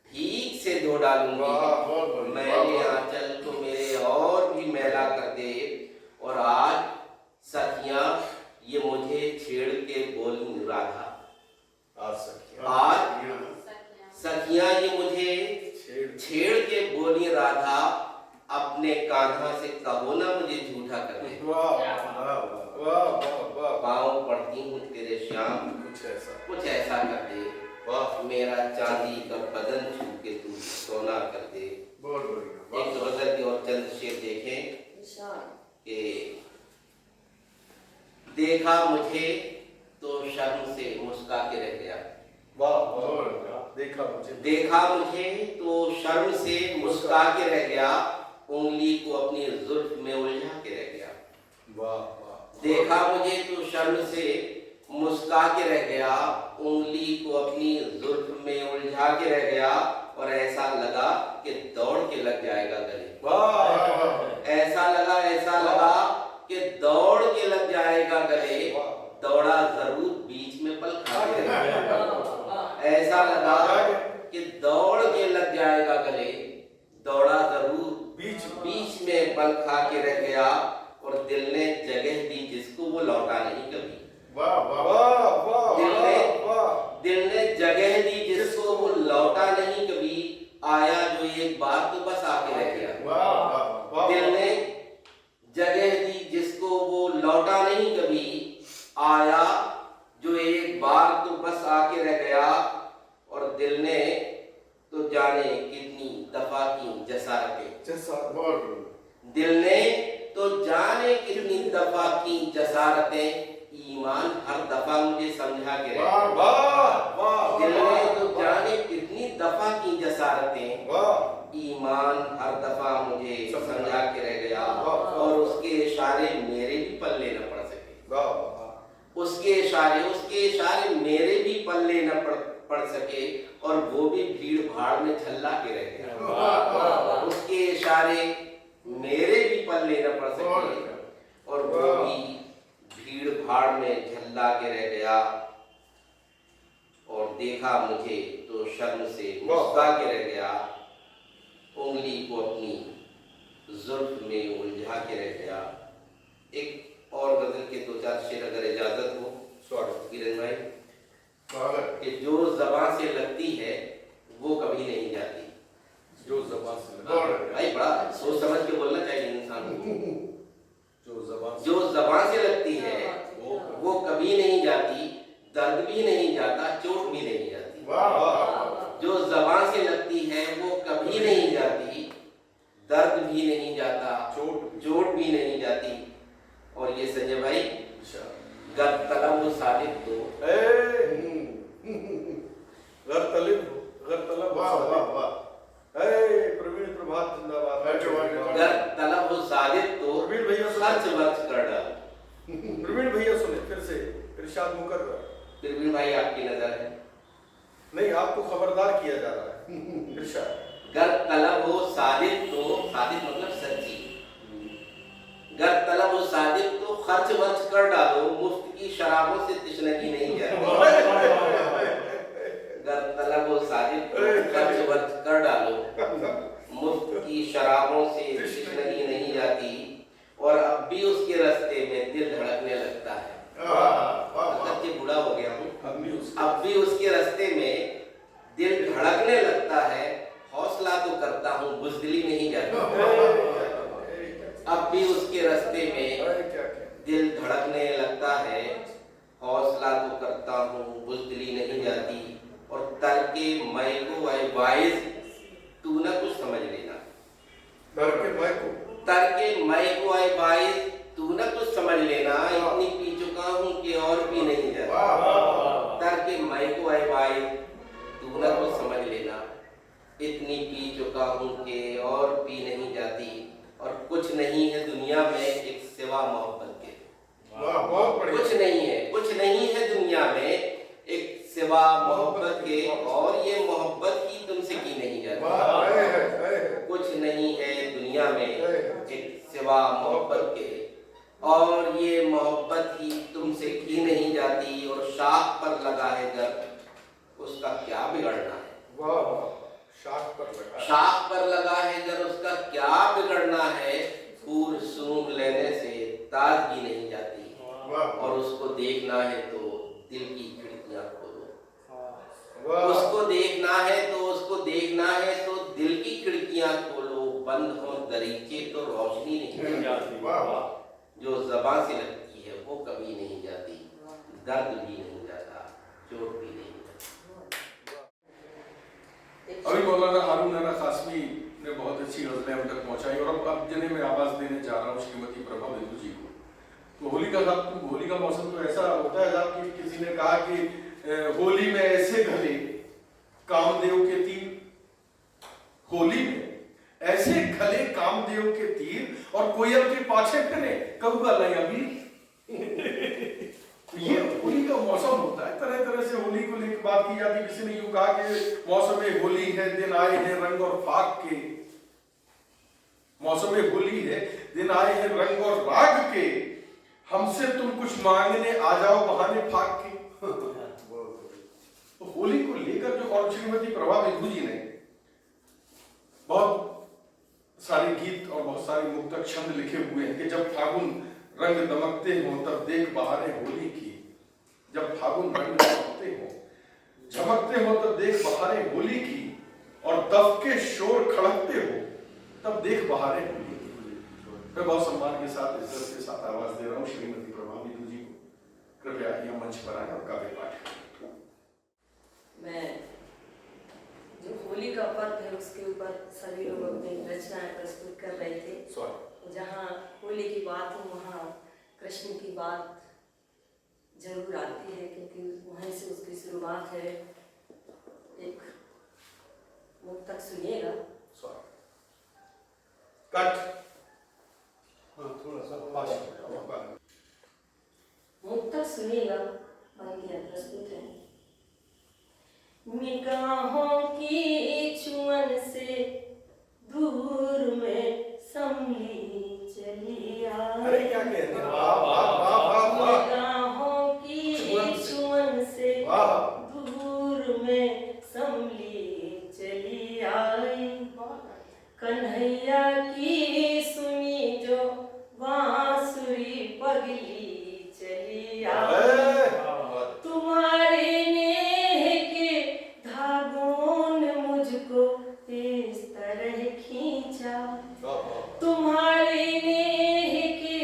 ठीक से धो डालूंगी, मैले आंचल को मेरे और भी मैला कर दे। और आज सखियां ये मुझे छेड़ के बोली राधा, आज सखियां ये मुझे छेड़ के बोली राधा, अपने कान्हा से कहो ना मुझे झूठा कर दे। पाँव पड़ती हूँ तेरे श्याम कुछ ऐसा कर दे, मेरा चांदी का बदन छू के तू सोना कर दे। एक गजल के और चंद शेर देखें कि देखा मुझे तो शर्म से मुस्का के रह गया। देखा मुझे तो शर्म से मुस्का के रह गया, उंगली को अपनी जुल्फ में उलझा के रह गया। देखा मुझे तो शर्म से मुस्का के रह गया, उंगली को अपनी जुल्फ में उलझा के रह गया। और ऐसा लगा कि दौड़ के लग जाएगा गले। ऐसा लगा कि दौड़ के लग जाएगा गले, दौड़ा जरूर बीच में पल खा के रह गया। ऐसा लगा कि दौड़ के लग जाएगा गले, दौड़ा जरूर बीच में पल खा के रह गया। और दिल ने जगह दी जिसको वो लौटा नहीं कभी। दिल ने जगह दी जिसको वो लौटा नहीं कभी, आया जो एक बार तो बस आके रह गया। दिल ने जगह दी जिसको वो लौटा नहीं कभी, आया जो एक बार तो बस आके रह गया। और दिल ने तो जाने कितनी दफा की जसारतें, दिल ने तो जाने कितनी दफा की जसारतें, ईमान हर दफा मुझे समझा के रह गया। दिल ने तो जाने कितनी दफा की जसारतें, ईमान हर दफा मुझे समझा के रह गया। और उसके इशारे मेरे भी पल्ले न पड़ सके, उसके इशारे मेरे भी पल्ले न पड़ सके। और वो भी भीड़ भाड़ में झल्ला के रह गया। उसके इशारे मेरे भी पल्ले न पड़ सके, और वो भी भीड़ भाड़ में झल्ला के रह गया। और देखा मुझे तो शर्म से मुस्का के रह गया, उंगली को अपनी जुल्फ में उलझा के रह गया। एक और गजल के दो चार शेर अगर इजाजत हो किरण भाई, कि जो ज़बान से लगती है वो कभी नहीं जाती। जो ज़बान से भाई बड़ा सोच समझ के बोलना चाहिए इंसान को। जो ज़बान से लगती है वो कभी नहीं जाती, दर्द भी नहीं जाता, चोट भी नहीं जाती। जो ज़बान से लगती है वो कभी नहीं जाती, दर्द भी नहीं जाता, चोट भी नहीं जाती। और ये संजय भाई गद तलब साबित तो आपको खबरदार किया जा रहा है। इरशाद। गर तलब हो सादिक तो, सादिक मतलब सच्ची, गर तलब हो सादिक तो खर्च वर्च कर डालो, मुफ्त की शराबों से तृष्णगी नहीं जाती। गर तलब हो सादिक तो खर्च वर्च कर डालो, मुफ्त की शराबों से तृष्णगी नहीं जाती, और अब भी उसके रास्ते में दिल धड़कने लगता है। अगर ये बूढ़ा हो गया हूँ, अब भी उसके रास्ते में दिल धड़कने लगता है, हौसला तो करता हूँ बुज़दिली नहीं जाती। अब भी उसके रास्ते में दिल धड़कने लगता है, हौसला तो करता हूँ बुज़दिली नहीं जाती, और तरके मैं को आई वाइज तू ना कुछ समझ लेना। तरके मैं को आई वाइज तू ना कुछ समझ लेना, इतनी पी चुका हूँ कि और भी नहीं जाती। तरके मैं को आई वाइज तू ना कुछ समझ लेना, इतनी पी चुका हूँ कि और भी नहीं जाती, और कुछ नहीं है दुनिया में एक सिवा मोहब्बत के। कुछ नहीं है दुनिया में एक सिवा मोहब्बत के, और ये मोहब्बत ही तुमसे की नहीं जाती। कुछ नहीं है दुनिया में एक सिवा मोहब्बत के, और ये मोहब्बत ही तुमसे की नहीं जाती, और शाख पर लगा है गर उसका क्या बिगड़ना है। शाख पर लगा है गर उसका क्या बिगड़ना है, फूल सूंघ लेने से ताजगी नहीं जाती, और उसको देखना है तो दिल की खिड़कियां खोलो। उसको देखना है तो दिल की खिड़कियां खोलो, बंद हो दरीचे तो रोशनी नहीं जाती। जो ज़बां से लगती है वो कभी नहीं जाती, दर्द भी नहीं जाता, चोट भी नहीं जाती। अभी मौलाना हारून अना कासमी ने बहुत अच्छी गजलें हम तक पहुंचाई, और अब जिन्हें मैं आवाज देने जा रहा हूँ श्रीमती प्रभा बिंदु जी को। तो होली का मौसम तो ऐसा होता है साहब कि किसी ने कहा कि होली में ऐसे गले कामदेव के तीर, होली में ऐसे गले कामदेव के तीर, और कोयल के पाछे फिरे कबूका नहीं अभी। ये होली का मौसम होता है, तरह तरह से होली को लेकर बात की जाती है। किसी ने यूं कहा कि मौसम होली है, दिन आए हैं रंग और फाग के। मौसम होली है, दिन आए हैं रंग और राग के, हमसे तुम कुछ मांगने आ जाओ बहाने फाग के। तो होली को लेकर जो, और श्रीमती प्रभा बिंदु जी ने बहुत सारे गीत और बहुत सारे मुक्तक छंद लिखे हुए हैं कि जब फागुन रंग दमकते हो तब देख बहारें होली की, जब फागुन रंग दमकते हो झमकते हो तब देख बहारें होली की, और दफ के शोर खड़कते हो तब देख बहारें होली की। मैं बहुत सम्मान के साथ, इज्जत के साथ आवाज दे रहा हूँ श्रीमती प्रभा बिंदु जी को। कृपया यह मंच पर आए और काव्य पाठ करें। मैं जो होली का पर्व है उसके ऊपर सभी लोग अपनी रचनाएं प्रस्तुत कर रहे थे। जहाँ होली की बात हो वहाँ कृष्ण की बात जरूर आती है, क्योंकि वहीं से उसकी शुरुआत है। एक मुक्तक सुनिएगा। मुक्तक सुनिएगा, पंक्तियां प्रस्तुत है। निगाहों की छुअन से दूर में संभली चली आई, निगाहों की छुअन से दूर में संभली चली आई, कन्हैया की सुनी जो बांसुरी पगली चली आई, तुम्हारे नेह के धागों ने मुझको इस तरह खींचा, तुम्हारे नेह के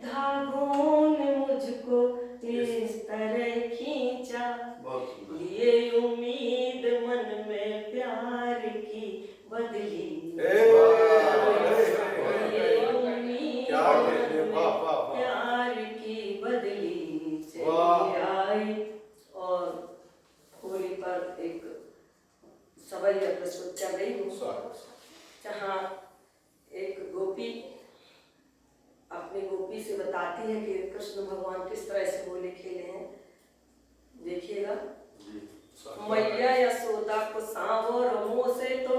धागों ने मुझको इस तरह खींचा, ये उम्मीद मन में प्यार की बदली, ये उम्मीद प्यार की बदली चली आई। और होली पर एक सवैया प्रस्तुत कर रही हूँ, जहाँ एक गोपी अपनी गोपी से बताती है कि कृष्ण भगवान किस तरह से होली खेले हैं। देखिएगा। मैया यशोदा को सांवो रमो से तो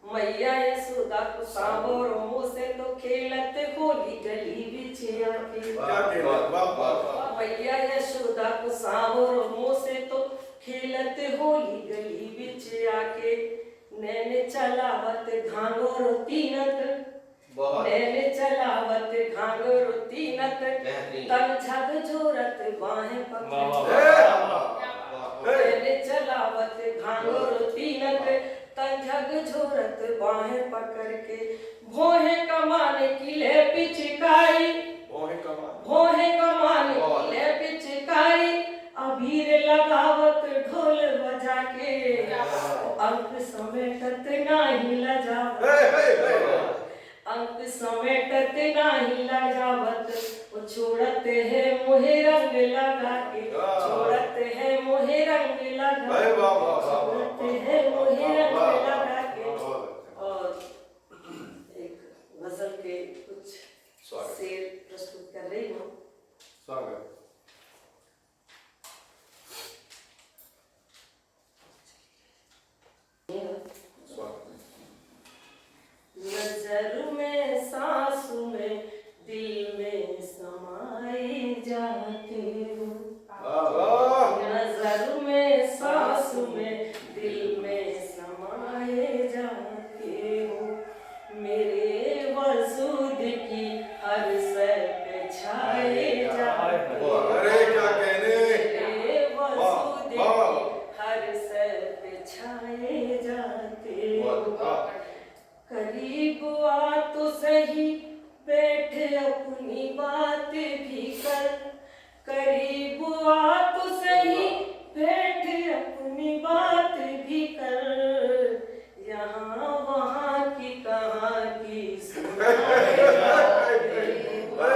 मैया यशोदा को सांवो रमो से तो खेलत होली गली बिच आके। क्या कहना, वाह वाह वाह। मैया यशोदा को सांवो रमो से तो खेलत होली गली बिच आके। नैन चलावत घांगोर तीनत नैन चलावत घांगोर तीनत तन झग जोरत बाहें पकड़। नैन चलावत घांगोर तीनत तन झग जोरत बाहें पकड़ के। भोहे कमाने की ले पिचकारी भोहे कमाने की ले पिचकारी। अबीर लगावत ढोल बजा के अंक समेटत नाही लजावत अंक समेटत नाही लजावत। वो छोड़त है मोहे रंग लगा के छोड़त है मोहे रंग लगा छोड़त है मोहे रंग लगा के। और एक गजल के कुछ शेर प्रस्तुत कर रही हूँ। स्वागत। नजर में सांस में दिल में समाए जाते हो। नजर में सांस में दिल में समाए जाते हो। मेरे वजूद की हर सर पे छाए जाते हो। अरे क्या कहने, मेरे वजूद की हर सर पे छाए जाते हो। करीब आ तो सही बैठ अपनी बात भी कर। करीब आ तो सही बैठ अपनी बात भी कर। यहाँ वहाँ की कहानी सुनाए जाते हो।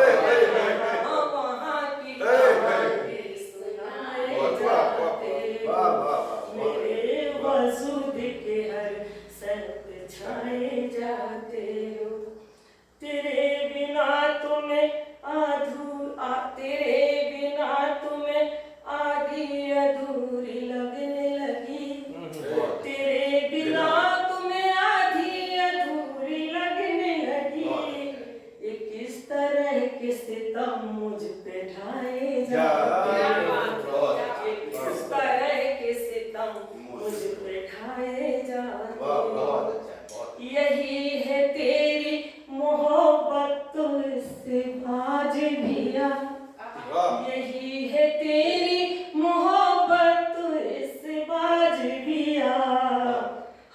यहाँ वहाँ की कहानी सुनाए जाते हो। मेरे वजूद के हर सर पे छाए जाते हो। तेरे बिना तुम्हें तेरे बिना तुम्हें आधी अधूरी लगने लगी। तेरे बिना तुम्हें आधी अधूरी लगने लगी। ये किस तरह के सितम मुझ पे ढाए जाते हो। ये किस तरह के सितम मुझ पे ढाए जाते हो। यही है तेरी मोहब्बत तो इससे बाज भिया। यही है तेरी मोहब्बत तो इससे बाज भिया।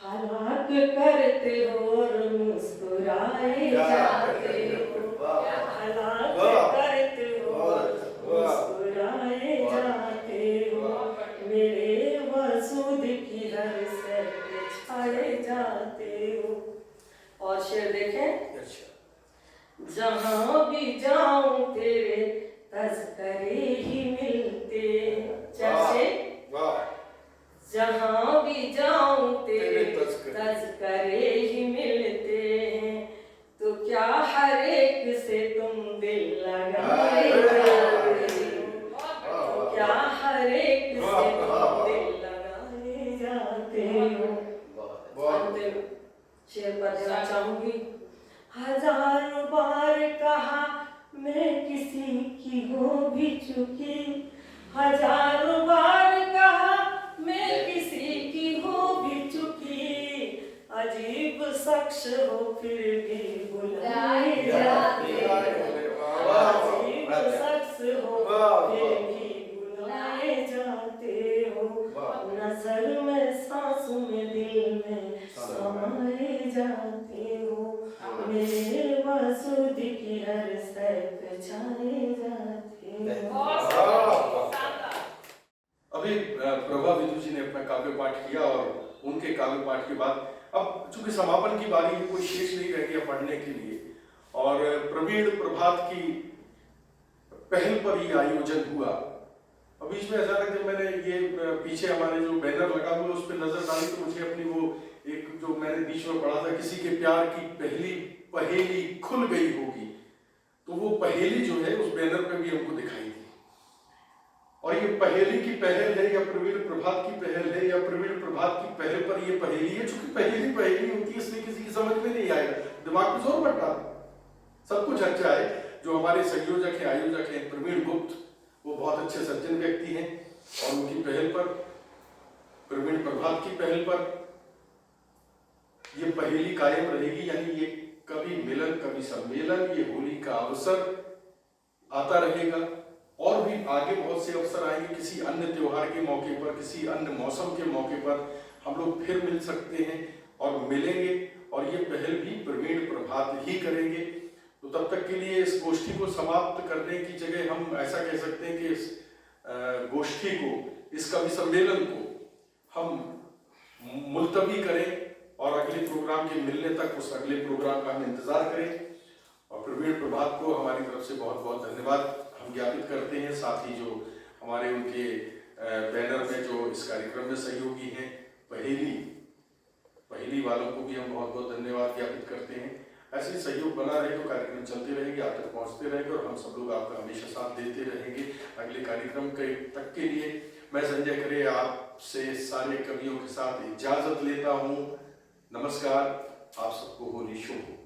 हलाक करते हो और मुस्कुराए जाते हो। हलाक करते हो और मुस्कुराए जाते हो। मेरे वजूद की हर सर पे छाए जाते हो। और शेर देखें। जहाँ भी जाऊं तेरे तज़किरे ही मिलते चर्चे। जहाँ भी जाऊं तेरे तज़किरे ही मिलते हैं। तो क्या हर एक से तुम दिल लगाए जाते हो। तो क्या हर एक से तुम दिल लगाए जाते हो। अंतिम शेर पर देना चाहूंगी। हजार बार कहा मैं किसी की हो भी चुकी। हजार बार कहा मैं किसी की हो भी चुकी। अजीब शख्स हो फिर भी बुलाए जाते हो। अजीब शख्स हो फिर भी बुलाए जाते हो। नजर में सांस में दिल में समाए जाते हो। मेरे वजूद की हर सर पे छाए जाते हो। अभी प्रभा विदु जी ने अपना काव्य पाठ किया और उनके काव्य पाठ के बाद अब चूंकि समापन की बारी है, कोई शेष नहीं रह गया पढ़ने के लिए। और प्रवीण प्रभात की पहल पर ही आयोजन हुआ। अब बीच में अचानक जब मैंने ये पीछे हमारे जो बैनर लगा हुआ उस पर नजर डाली तो मुझे अपनी वो एक जो मैंने बीच में पढ़ा था, किसी के प्यार की पहली पहेली खुल गई होगी, तो वो पहेली जो है उस बैनर पे भी हमको दिखाई दी। और ये पहेली की पहल है या प्रवीण प्रभात की पहल है या प्रवीण प्रभात की पहल पर ये पहेली है, चूंकि पहेली होती है इसलिए किसी की समझ में नहीं आएगा, दिमाग में जोर मत डाल। सब कुछ अच्छा है। जो हमारे संयोजक हैं, आयोजक हैं प्रवीण गुप्त, वो बहुत अच्छे सज्जन व्यक्ति हैं और उनकी पहल पर, प्रवीण प्रभात की पहल पर ये पहेली कायम रहेगी। यानी ये कभी मिलन कभी सम्मेलन, ये होली का अवसर आता रहेगा और भी आगे बहुत से अवसर आएंगे। किसी अन्य त्योहार के मौके पर, किसी अन्य मौसम के मौके पर हम लोग फिर मिल सकते हैं और मिलेंगे और ये पहल भी प्रवीण प्रभात ही करेंगे। तो तब तक के लिए इस गोष्ठी को समाप्त करने की जगह हम ऐसा कह सकते हैं कि इस गोष्ठी को, इस कवि सम्मेलन को हम मुलतवी करें और अगले प्रोग्राम के मिलने तक उस अगले प्रोग्राम का हम इंतजार करें। और प्रवीण प्रभात को हमारी तरफ से बहुत बहुत धन्यवाद हम ज्ञापित करते हैं। साथ ही जो हमारे उनके बैनर में जो इस कार्यक्रम में सहयोगी हैं, पहेली वालों को भी हम बहुत बहुत धन्यवाद ज्ञापित करते हैं। ऐसे सहयोग बना रहे तो कार्यक्रम चलते रहेंगे, आप तक पहुंचते रहेंगे और हम सब लोग आपका हमेशा साथ देते रहेंगे। अगले कार्यक्रम के तक के लिए मैं संजय खरे आपसे सारे कवियों के साथ इजाजत लेता हूँ। नमस्कार, आप सबको होली शुभ।